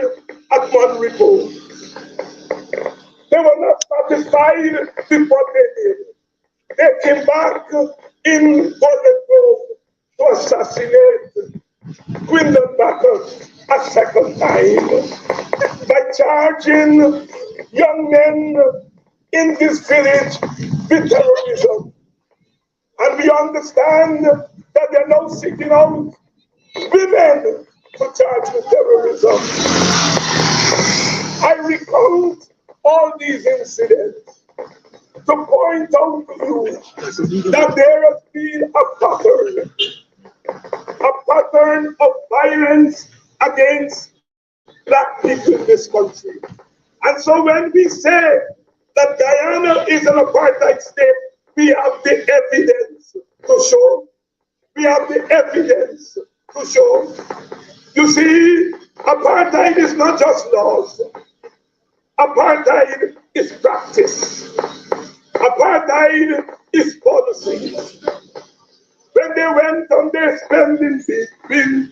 at Monrepo, they were not satisfied with what they did. They came back in Golden Grove to assassinate Quinlan Bacchus a second time by charging young men in this village with terrorism. And we understand that they're now seeking out women to charge with terrorism. I recount all these incidents to point out to you that there has been a pattern of violence against black people in this country. And so when we say that Guyana is an apartheid state, we have the evidence to show. We have the evidence to show. You see, apartheid is not just laws. Apartheid is practice. Apartheid is policy. When they went on their spending bill,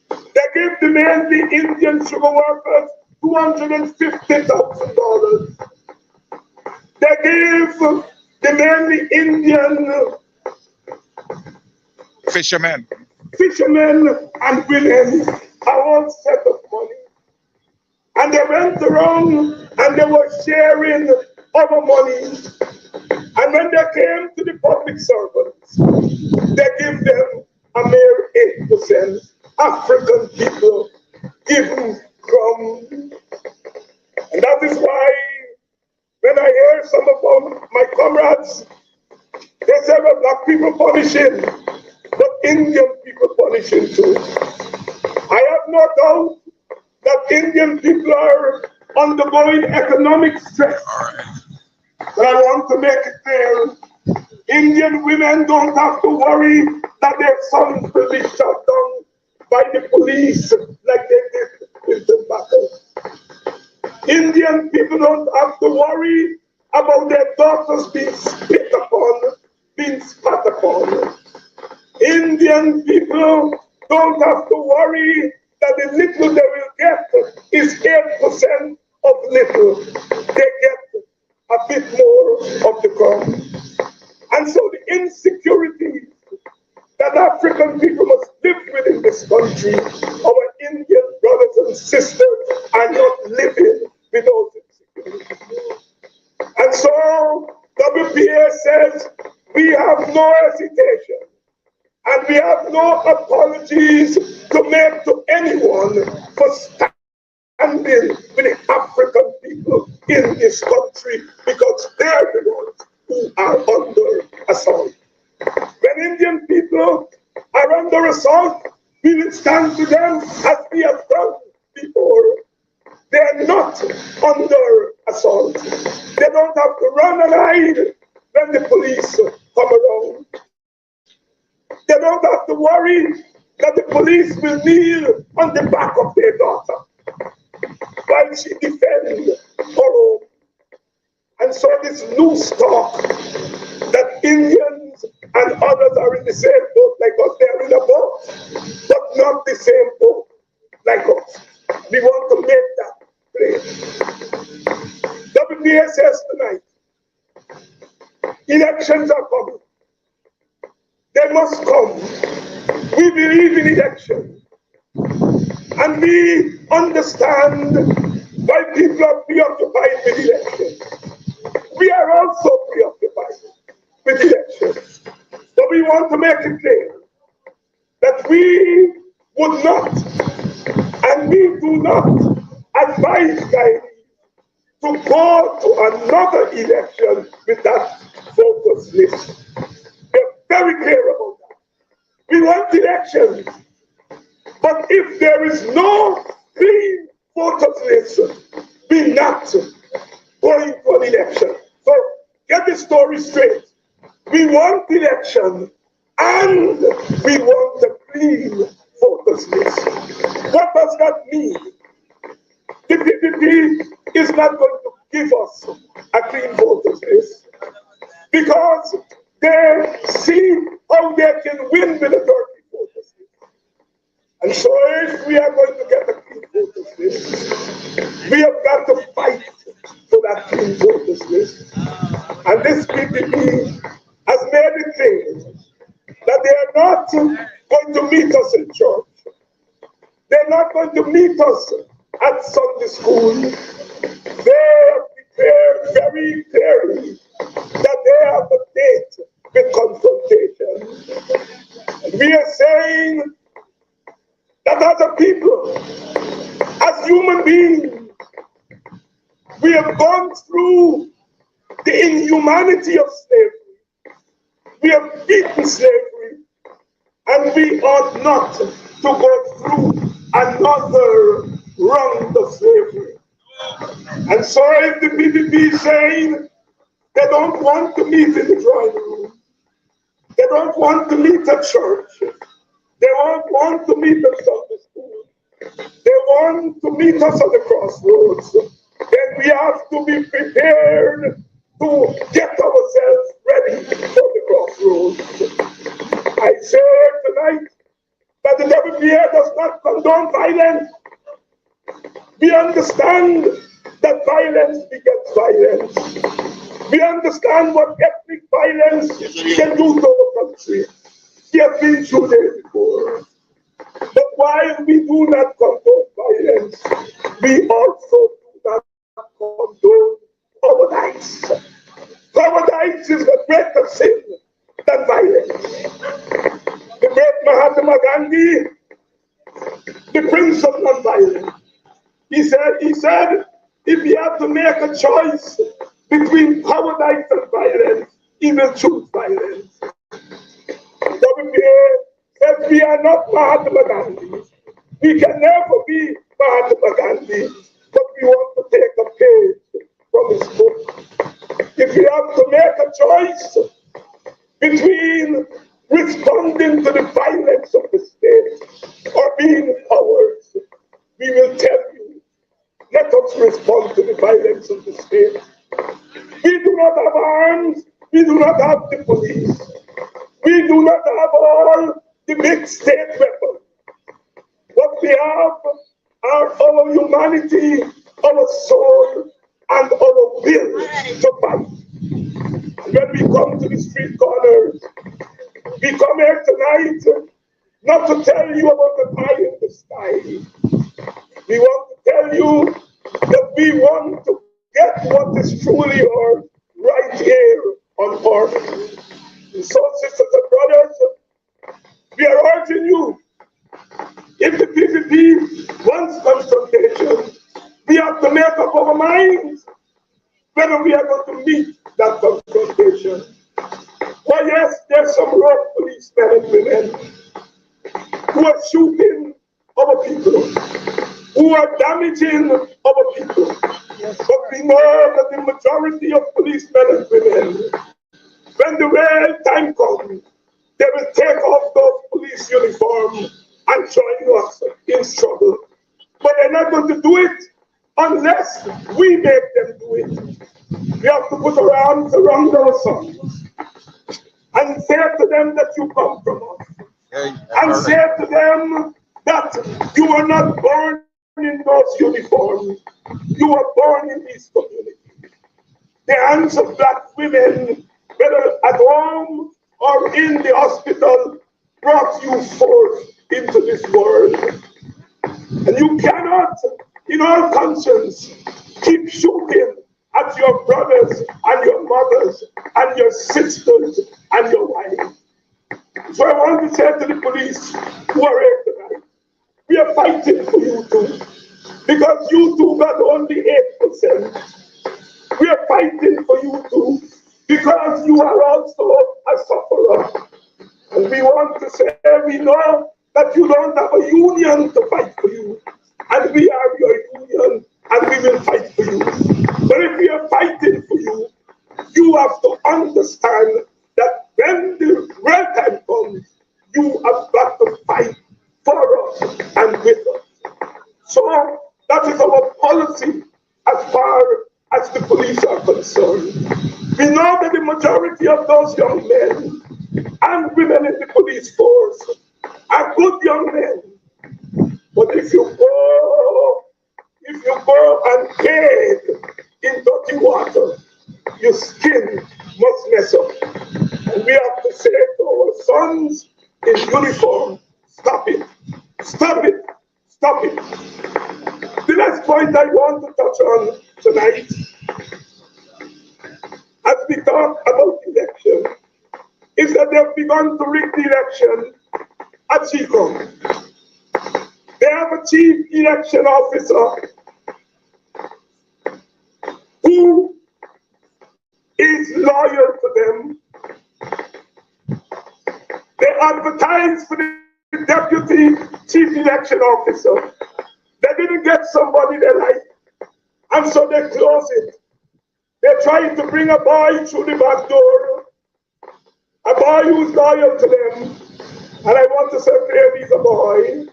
they gave the mainly Indian sugar workers $250,000. They gave the mainly Indian fishermen and women a whole set of money. And they went around and they were sharing our money. And when they came to the public servants, they give them a mere 8%. African people given from. And that is why when I hear some of my comrades, they say, well, black people punishing, but Indian people punishing too. I have no doubt that Indian people are undergoing economic stress. But I want to make it clear, Indian women don't have to worry that their sons will be shot down by the police like they did with the battle. Indian people don't have to worry about their daughters being spit upon, being spat upon. Indian people don't have to worry that the little they will get is 8% of little. They get a bit more of the crumb. And so the insecurity that African people must live with in this country, our Indian brothers and sisters are not living with those insecurities. And so WPA says we have no hesitation and we have no apologies to make to anyone for standing with the African people in this country because they're the ones who are under assault. When Indian people are under assault, we will stand to them as we have done before. They are not under assault. They don't have to run and hide when the police come around. They don't have to worry that the police will kneel on the back of their daughter while she defends her home. And so this loose talk that Indians and others are in the same boat like us, they are in a boat, but not the same boat like us. We want to make that plain. WPA says tonight, elections are coming. They must come. We believe in elections. And we understand why people are preoccupied with elections. We are also preoccupied with elections. But we want to make it clear that we would not, and we do not advise Guyana to go to another election with that focus list. We're very clear about that. We want elections. But if there is no clean voters list, we're not going to an election. So get the story straight. We want election and we want a clean voters list. What does that mean? The PPP is not going to give us a clean voters list because they see how they can win with a dirty voters list. And so if we are going to get a clean voters list, we have got to fight for that clean voters list. And this PPP has made it clear that they are not going to meet us in church. They're not going to meet us at Sunday school. They have declared very clearly that they have a date with confrontation. And we are saying that as a people, as human beings, we have gone through the inhumanity of slavery. We have beaten slavery, and we ought not to go through another round of slavery. And so if the PPP is saying they don't want to meet in the drawing room, they don't want to meet at church, they don't want to meet at Sunday school, they want to meet us at the crossroads, then we have to be prepared to get ourselves ready for the crossroads. I say tonight that the WPA does not condone violence. We understand that violence begets violence. We understand what ethnic violence can do to our country. We have been through this before. But while we do not condone violence, we also do not condone cowardice. Cowardice is a greater sin than violence. The great Mahatma Gandhi, the prince of non-violence, he said, if you have to make a choice between cowardice and violence, he will choose violence. WPA says we are not Mahatma Gandhi. We can never be Mahatma Gandhi, but we want to take a page from his book. If we have to make a choice between responding to the violence of the state or being cowards, we will tell you, let us respond to the violence of the state. We do not have arms, we do not have the police, we do not have all the big state weapons. What we have are our humanity, our soul, and our will to fight. When we come to the street corners, we come here tonight not to tell you about the pie in the sky. We want to tell you that we want to get what is truly ours right here on earth. And so, sisters and brothers, we are urging you, if the PPP wants confrontation, we have to make up our minds whether we are going to meet that confrontation. Well, yes, there's some rough policemen and women who are shooting our people, who are damaging our people. But we know that the majority of policemen and women, when the real time comes, they will take off those police uniforms and join us in struggle. But they're not going to do it unless we make them do it. We have to put our arms around our sons and say to them that you come from us. And say to them that you were not born in those uniforms. You were born in these communities. The hands of black women, whether at home or in the hospital, brought you forth into this world. And you cannot, in all conscience, keep shooting at your brothers and your mothers and your sisters and your wives. So I want to say to the police who are here tonight, we are fighting for you too, because you too got only 8%. We are fighting for you too, because you are also a sufferer. And we want to say, we know that you don't have a union to fight for you, and we are your union, and we will fight for you. But if we are fighting for you, you have to understand that when the real time comes, you have got to fight for us and with us. So that is our policy as far as the police are concerned. We know that the majority of those young men and women in the police force are good young men. But if you go and bathe in dirty water, your skin must mess up. And we have to say to our sons in uniform, stop it, stop it, stop it. The next point I want to touch on tonight, as we talk about election, is that they've begun to rig the election at GCOM. They have a chief election officer who is loyal to them. They advertised for the deputy chief election officer. They didn't get somebody they like, and so they closed it. They're trying to bring a boy through the back door, a boy who's loyal to them. And I want to say clearly he's a boy.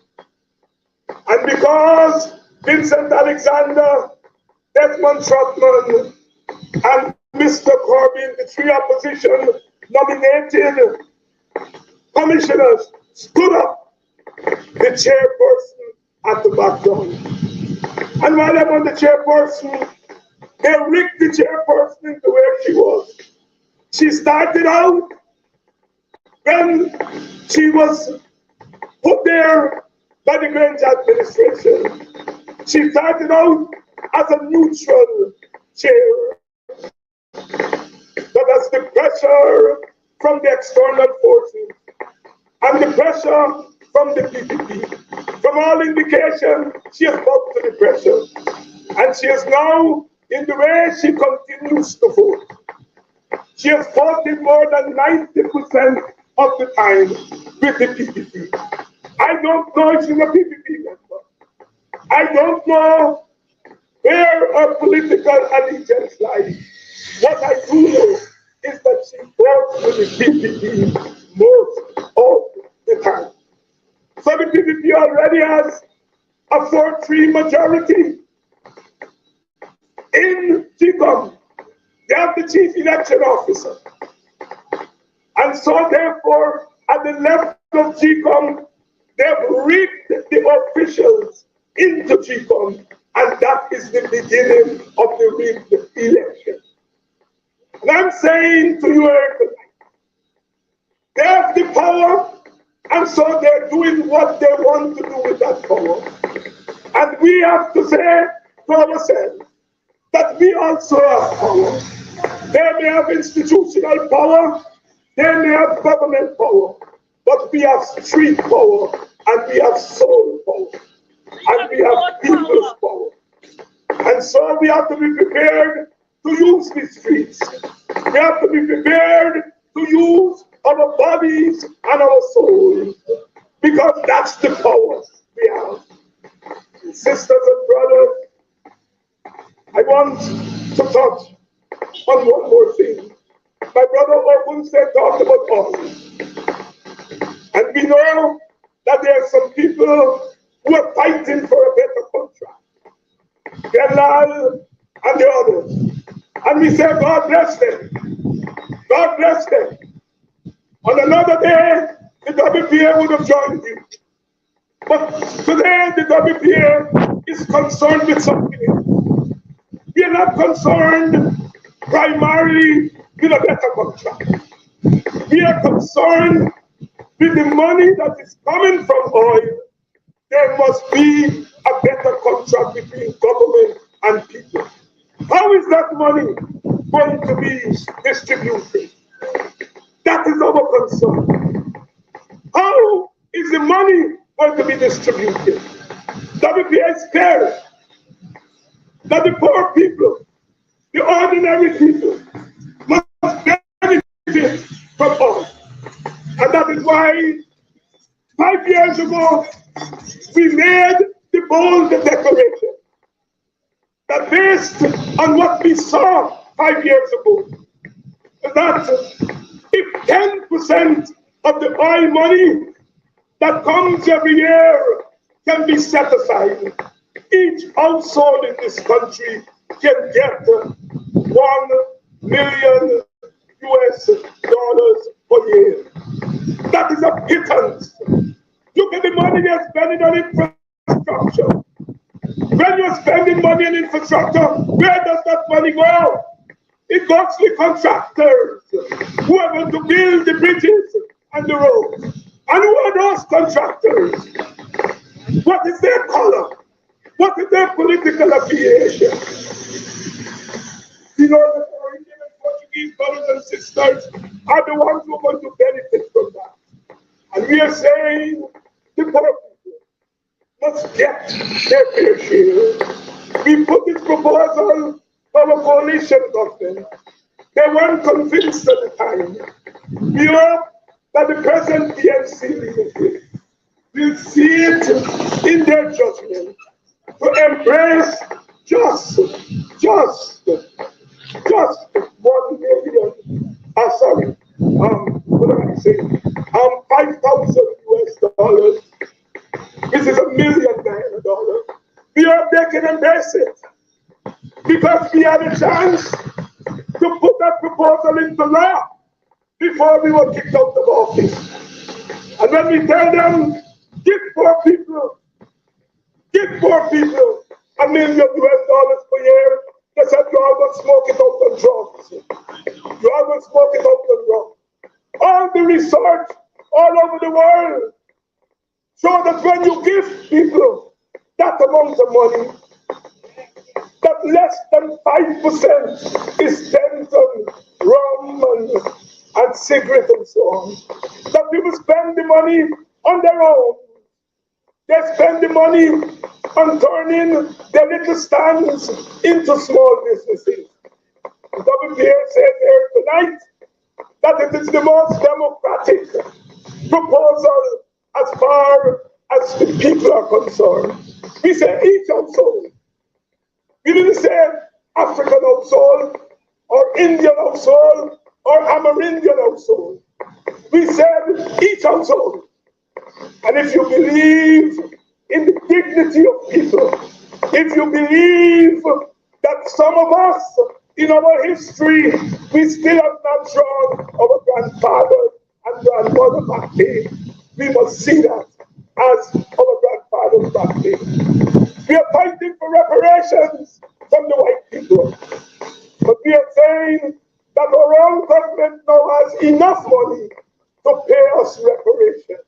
And because Vincent Alexander, Desmond Trotman, and Mr. Corbyn, the three opposition nominated commissioners, stood up, the chairperson at the back door. And while I'm on the chairperson, they rigged the chairperson into where she was. She started out when she was put there by the Grange administration. She started out as a neutral chair. But as the pressure from the external forces and the pressure from the PPP, from all indication, she has fought to the pressure. And she is now, in the way she continues to vote, she has voted more than 90% of the time with the PPP. I don't know if she's a PPP member. I don't know where her political allegiance lies. What I do know is that she votes with the PPP most of the time. So the PPP already has a 4-3 majority in GCOM. They have the chief election officer. And so therefore, at the left of GCOM, they've rigged the officials into GCOM, and that is the beginning of the rigged election. And I'm saying to you here tonight, they have the power, and so they're doing what they want to do with that power. And we have to say to ourselves that we also have power. They may have institutional power, they may have government power, but we have street power, and we have soul power, and we have people's power. And so we have to be prepared to use the streets. We have to be prepared to use our bodies and our souls. because that's the power we have. Sisters and brothers, I want to touch on one more thing. My brother Ogun said, talked about oil. And we know that there are some people who are fighting for a better contract. Gelal and the others. And we say, God bless them. God bless them. On another day, the WPA would have joined you. But today, the WPA is concerned with something else. We are not concerned primarily with a better contract. We are concerned with the money that is coming from oil. There must be a better contract between government and people. How is that money going to be distributed? That is our concern. How is the money going to be distributed? WPA is clear that the poor people, the ordinary people, must benefit from oil. And that is why 5 years ago, we made the bold declaration that based on what we saw 5 years ago, that if 10% of the oil money that comes every year can be set aside, each household in this country can get $1 million per year. That is a pittance. Look at the money they're spending on infrastructure. When you're spending money on infrastructure, where does that money go? It goes to contractors who are going to build the bridges and the roads. And who are those contractors? What is their color? What is their political affiliation? You know, the Caribbean and Portuguese brothers and sisters are the ones who are going to benefit from that. And we are saying the poor people must get their fair share. We put this proposal to our coalition government. They weren't convinced at the time. We hope that the present PNC leadership will see it in their judgment to embrace just 1 million, what am I saying? $5,000, which is $1 million. We hope they can embrace it because we had a chance to put that proposal into law before we were kicked out of office. And when we tell them, give poor people $1 million per year, they said, you are going to smoke it out on drugs. You are going to smoke it out on drugs. All the research all over the world show that when you give people that amount of money, that less than 5% is spent on rum and cigarettes and so on. That people spend the money on their own. They spend the money on turning their little stands into small businesses. WPA said here tonight that it is the most democratic proposal as far as the people are concerned. We say each household. We didn't say African household or Indian household or Amerindian household. We said each household. And if you believe in the dignity of people, if you believe that some of us in our history, we still have not drawn our grandfather and grandmother back then, we must see that as our grandfathers back then. We are fighting for reparations from the white people. But we are saying that our own government now has enough money to pay us reparations.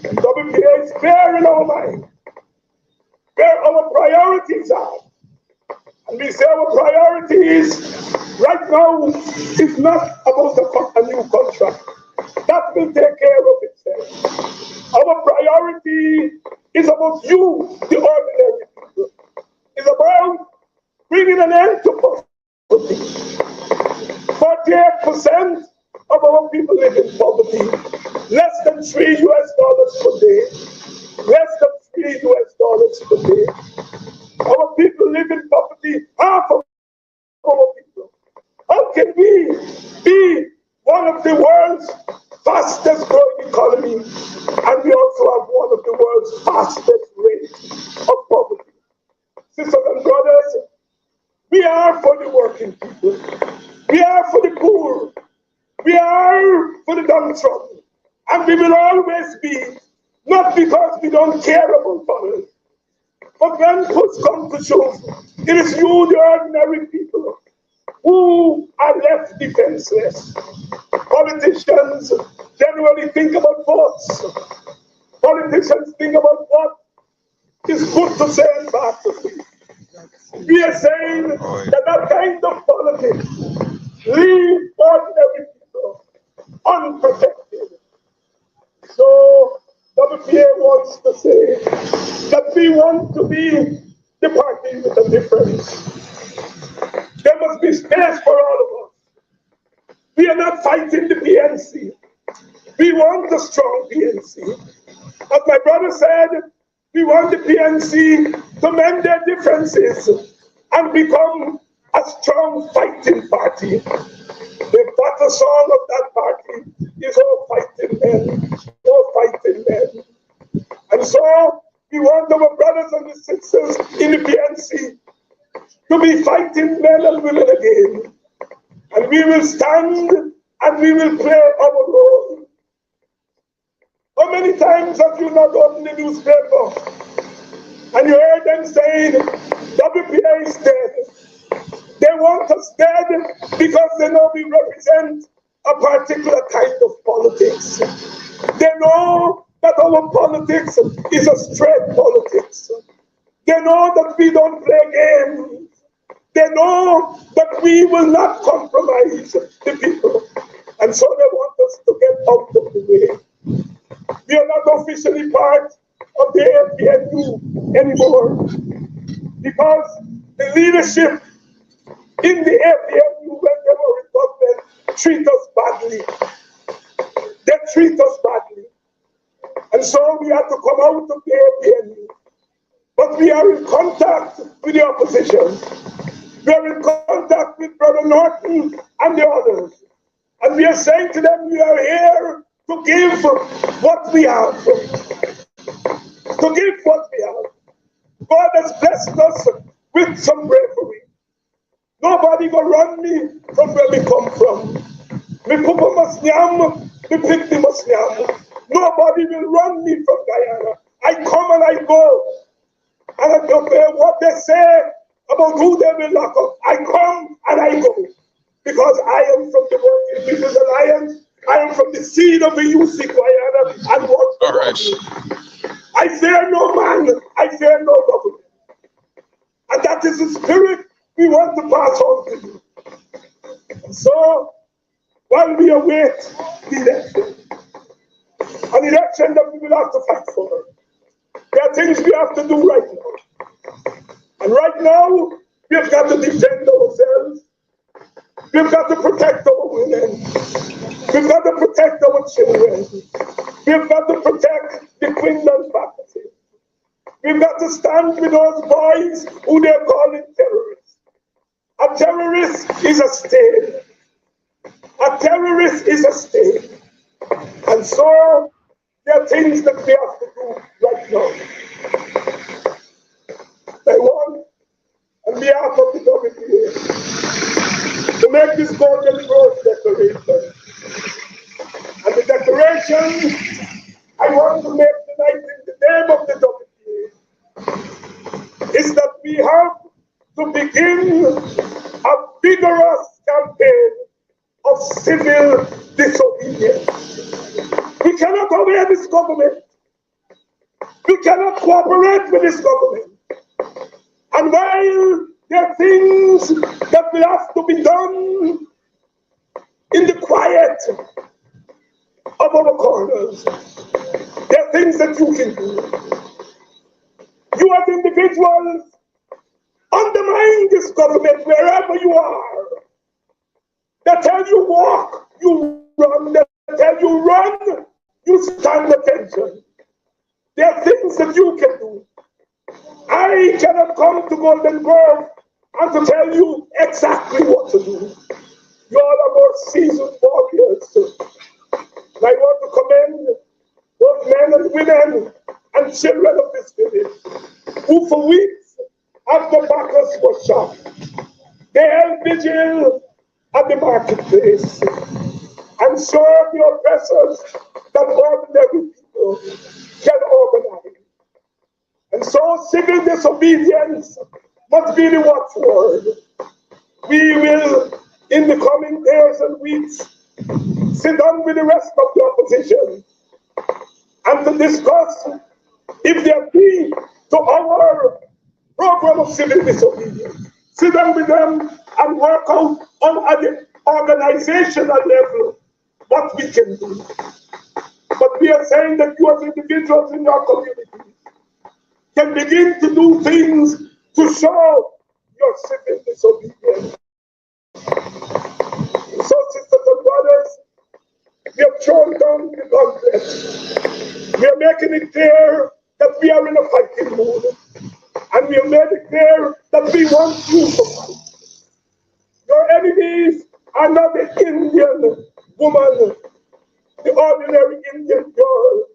And WPA is clear in our mind where our priorities are. And we say our priorities right now is not about a new contract. That will take care of itself. Our priority is about you, the ordinary people. It's about bringing an end to poverty. 48% of our people live in poverty. less than $3 per day. Less than $3 per day. Our people live in poverty, half of our people. How can we be one of the world's fastest growing economy, and we also have one of the world's fastest rates of poverty? Sisters and brothers, we are for the working people. We are for the poor. We are for the downtrodden. And we will always be, not because we don't care about others, but when push comes to shove, it is you, the ordinary people, who are left defenseless. Politicians generally think about votes. Politicians think about what is good to say and bad to say. We are saying that that kind of politics leave ordinary people unprotected. So WPA wants to say that we want to be the party with a difference. There must be space for all of us. We are not fighting the PNC. We want a strong PNC. As my brother said, we want the PNC to mend their differences and become a strong fighting party. The battle song of that party is all fighting men, all fighting men. And so we want our brothers and sisters in the PNC to be fighting men and women again. And we will stand and we will play our role. How many times have you not opened the newspaper and you heard them saying, WPA is dead? They want us dead because they know we represent a particular kind of politics. They know that our politics is a straight politics. They know that we don't play games. They know that we will not compromise the people. And so they want us to get out of the way. We are not officially part of the APNU anymore because the leadership in the APNU, when they were in government, treat us badly. They treat us badly. And so we have to come out of the APNU. But we are in contact with the opposition. We are in contact with Brother Norton and the others. And we are saying to them, we are here to give what we have. To give what we have. God has blessed us with some bravery. Nobody will run me from where we come from. Me papa must nyam, me picnic must nyam. Nobody will run me from Guyana. I come and I go. And I don't care what they say about who they will lock up. I come and I go. Because I am from the Working People's Alliance. I am from the seed of the UC Guyana and want to right. I fear no man. I fear no government. And that is the spirit we want to pass on to you. And so, while we await the election, an election that we will have to fight for, there are things we have to do right now. And right now, we have got to defend ourselves. We've got to protect our women. We've got to protect our children. We've got to protect the criminal faculty. We've got to stand with those boys who they're calling terrorists. A terrorist is a state. A terrorist is a state. And so, there are things that we have to do right now. I want, on behalf of the WPA, to make this Golden Rose declaration. And the declaration I want to make tonight in the name of the WPA is that we have to begin a vigorous campaign of civil disobedience. We cannot obey this government. We cannot cooperate with this government. And while there are things that will have to be done in the quiet of our corners, there are things that you can do. You as individuals, undermine this government wherever you are. They tell you walk, you run. They tell you run, You stand attention. There are things that you can do. I cannot come to Golden Grove and to tell you exactly what to do. You all are more seasoned warriors. And I want to commend those men and women and children of this village who for weeks after Bacchus was shot, they held vigil at the marketplace and served the oppressors that ordinary people can organize. And so civil disobedience must be the watchword. We will, in the coming days and weeks, sit down with the rest of the opposition and to discuss if there be to our program of civil disobedience. Sit down with them and work out on at the organizational level what we can do. But we are saying that you as individuals in your community can begin to do things to show your civil disobedience. So, sisters and brothers, we have thrown down the gauntlet. We are making it clear that we are in a fighting mood. And we have made it clear that we want you to fight. Your enemies are not the Indian woman, the ordinary Indian girl,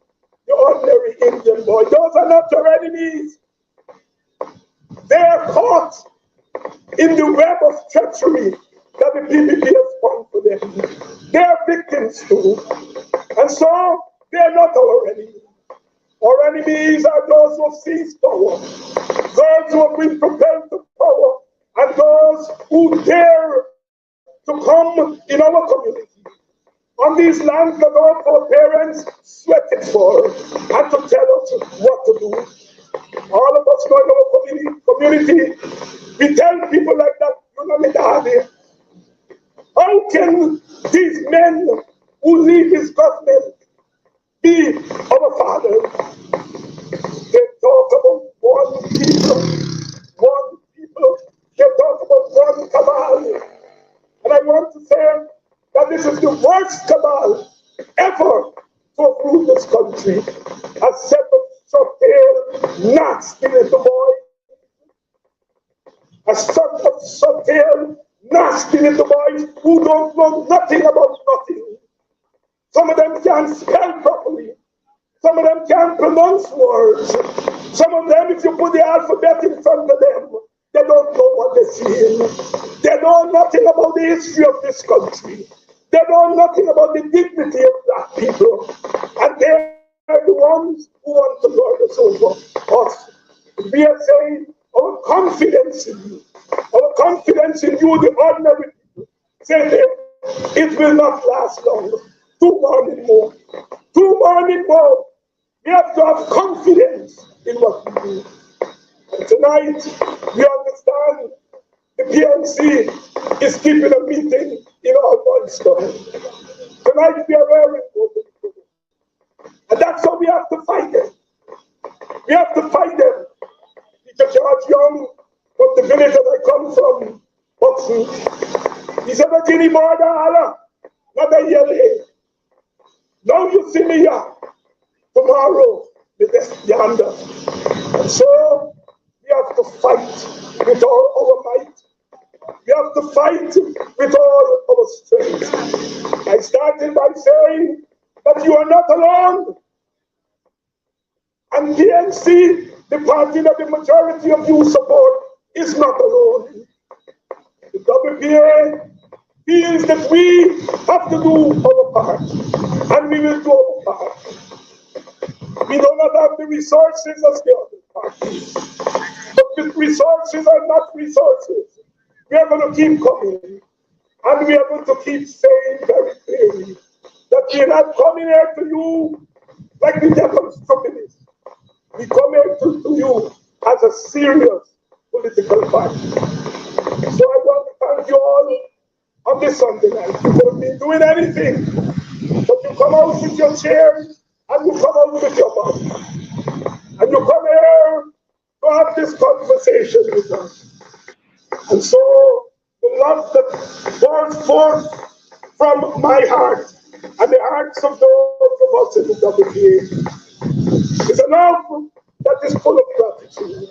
the ordinary Indian boy. Those are not your enemies. They are caught in the web of treachery that the PPP has spun for them. They are victims too. And so they are not our enemies. Our enemies are those who have seized power, those who have been propelled to power, and those who dare to come in our community, on these lands that our foreparents sweated for, and to tell us what to do. All of us know in our community, we tell people like that, you know me, Daddy, how can these men who lead this government be our fathers? They talk about one people, they talk about one cabal. And I want to say that this is the worst cabal ever to have ruled this country. A set of subtle, nasty little boys. A set of subtle, nasty little boys who don't know nothing about nothing. Some of them can't spell properly. Some of them can't pronounce words. Some of them, if you put the alphabet in front of them, they don't know what they're saying. They know nothing about the history of this country. They know nothing about the dignity of black people. And they are the ones who want to lord us over us. We are saying our confidence in you, the ordinary people, say it will not last long. 2 morning more. 2 morning more. We have to have confidence in what we do. And tonight, we understand the PNC is keeping a meeting in our Munster. Tonight, we are wearing golden clothes. And that's how we have to fight them. We have to fight them. Teacher George Young, from the village that I come from, Buxton, he said, "The Guinea border, Allah, not a year. Now you see me here. Tomorrow, with this yonder." And so, we have to fight with all our might. We have to fight with all our strength. I started by saying that you are not alone. And PNC, the party that the majority of you support, is not alone. The WPA feels that we have to do our part, and we will do our part. We do not have the resources as the other parties, but the resources are not resources. We are going to keep coming, and we are going to keep saying very clearly that we are not coming here to you like the demonstrationists. We come here to you as a serious political party. So I want to thank you all on this Sunday night. You could have been doing anything, but you come out with your chairs and you come out with your mouth. And you come here to have this conversation with us. And so the love that pours forth from my heart and the hearts of those of us in the WPA is a love that is full of gratitude.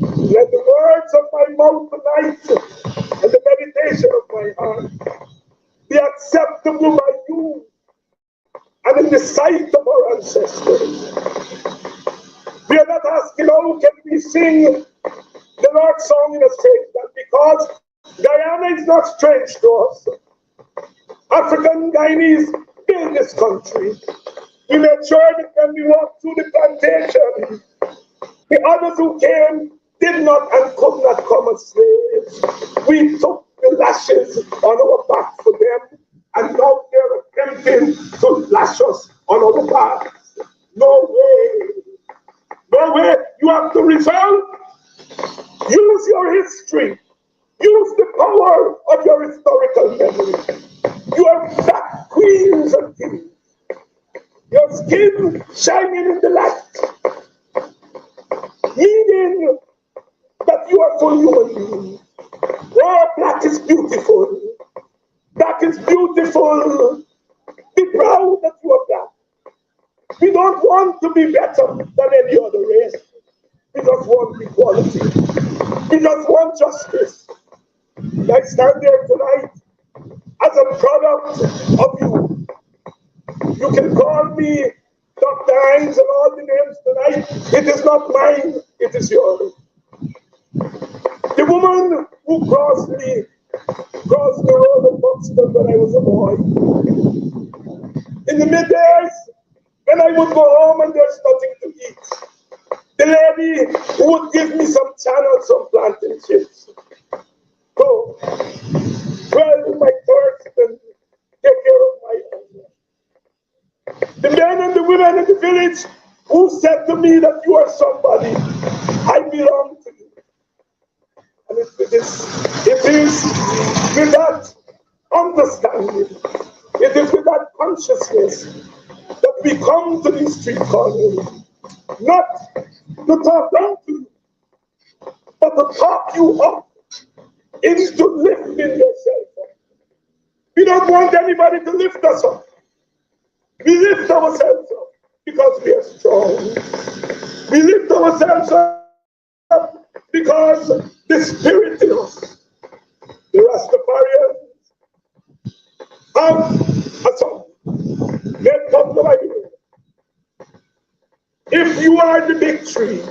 Let the words of my mouth tonight and the meditation of my heart be acceptable by you and in the sight of our ancestors. We are not asking how can we sing the Lord's song in a strange land, because Guyana is not strange to us. African Guyanese built this country. We made sure that when we walked through the plantation, the others who came did not and could not come as slaves. We took the lashes on our back for them, and now they're attempting to lash us on our backs. No way. No way. You have to resolve. Use your history. Use the power of your historical memory. You are black queens and kings. Your skin shining in the light, meaning that you are full human being. Oh, black is beautiful. Black is beautiful. Be proud that you are black. We don't want to be better than any other race. We just want equality. We just want justice. I stand there tonight as a product of you. You can call me Dr. Hinds and all the names tonight. It is not mine, it is yours. The woman who crossed the road of Buxton when I was a boy. In the middays, when I would go home and there's nothing to eat, the lady who would give me some channels, some plantain chips. So, well, my thirst and take care of my hunger. The men and the women in the village who said to me that you are somebody, I belong to you. And it is with that understanding, it is with that consciousness that we come to these street corners, not to talk down to you, but to talk you up into lifting yourself up. We don't want anybody to lift us up. We lift ourselves up because we are strong. We lift ourselves up because the spirit in us, the Rastafarians, have a song. Let's come to my ear. If you are the big tree,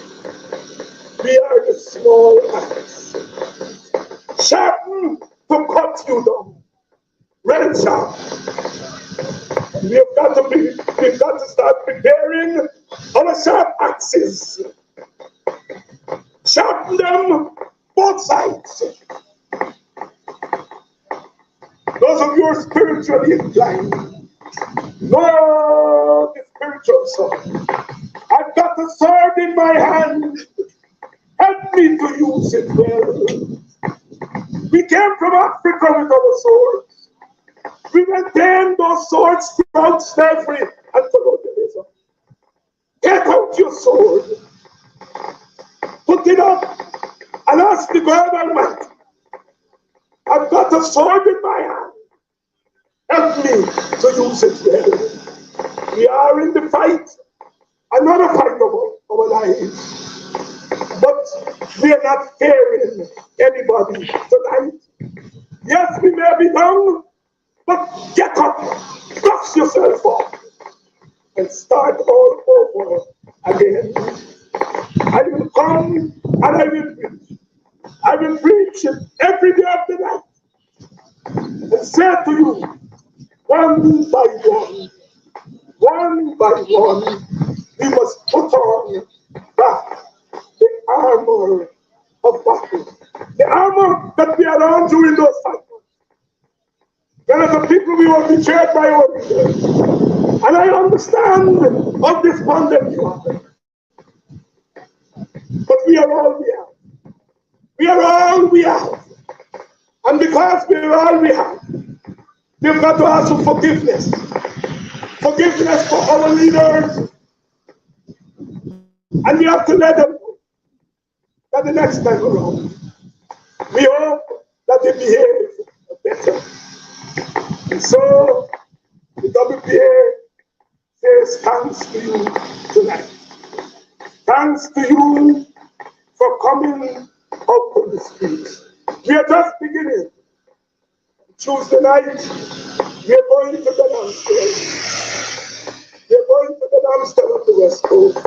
we are the small axe. Sharpen to cut you down. Red sharp. We've got to start preparing our sharp axes. Sharpen them both sides. Those of you who are spiritually inclined, know the spiritual sword. I've got a sword in my hand. Help me to use it well. We came from Africa with our swords. We maintained those swords throughout slavery and colonialism. Take out your sword, put it up, and ask the God Almighty, I've got a sword in my hand. Help me to use it well. We are in the fight, another fight of our lives. But we are not fearing anybody tonight. Yes, we may be down, but get up, dust yourself off, and start all over again. I will come and I will preach. I will preach every day of the night and say to you, one by one, we must put on back the armor of battle. The armor that we are on during those fights. There are the people we were betrayed by our leaders. And I understand of this pandemic. But we are all we have. We are all we have. And because we are all we have, we've got to ask for forgiveness. Forgiveness for our leaders. And we have to let them know that the next time around, we hope that they behave better. And so, the WPA says thanks to you tonight. Thanks to you for coming out of the streets. We are just beginning. Tuesday night, we are going to the downstairs. We are going to the downstairs of the West Coast.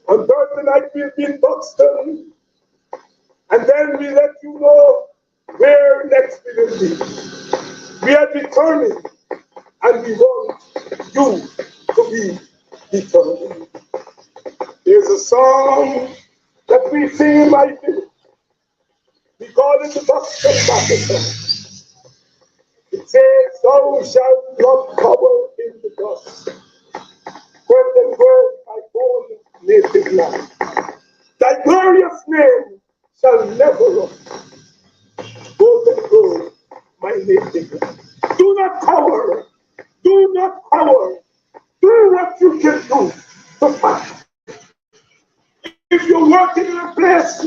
On Thursday night, we'll be in Buxton. And then we let you know where next we will be. We are determined, and we want you to be determined. There's a song that we sing in my village. We call it the Buxton Battle Song. It says, "Thou shalt not cower in the dust, when them go thy own native land. Thy glorious name shall never run. Golden road, my native land." Do not cower. Do not cower. Do what you can do to fight. If you're working in a place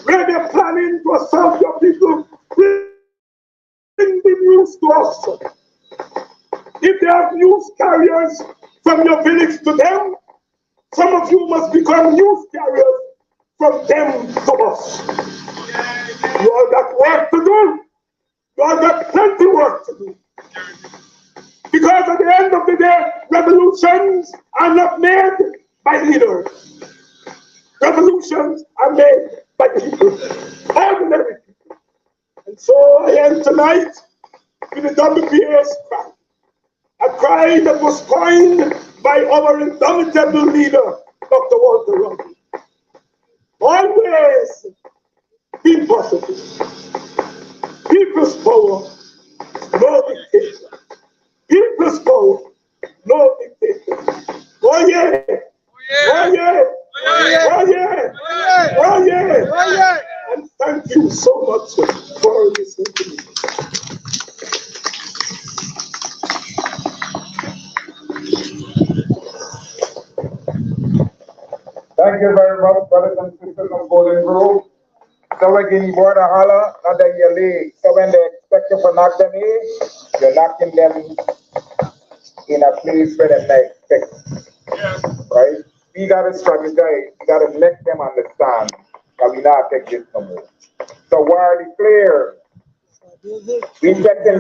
where they're planning to assault your people, bring the news to us. If they have news carriers from your village to them, some of you must become news carriers from them to us. You all got work to do. You all got plenty work to do. Because at the end of the day, revolutions are not made by leaders. Revolutions are made by people, ordinary people. And so I end tonight with the WPA's cry. A cry that was coined by our indomitable leader, Dr. Walter Rodney. Always be positive. People's power, no dictator. People's power, no dictator. Oh yeah! Oh yeah! Oh yeah! Oh yeah! And thank you so much for listening to me. Thank you very much, brothers and sisters of Golden Grove. So again, border holla, not that your leg. So when they expect you to knock them in, you're knocking them in a place where they expect. Right? We gotta strategize, we gotta make them understand that we not take this no more. So while it's clear, we check them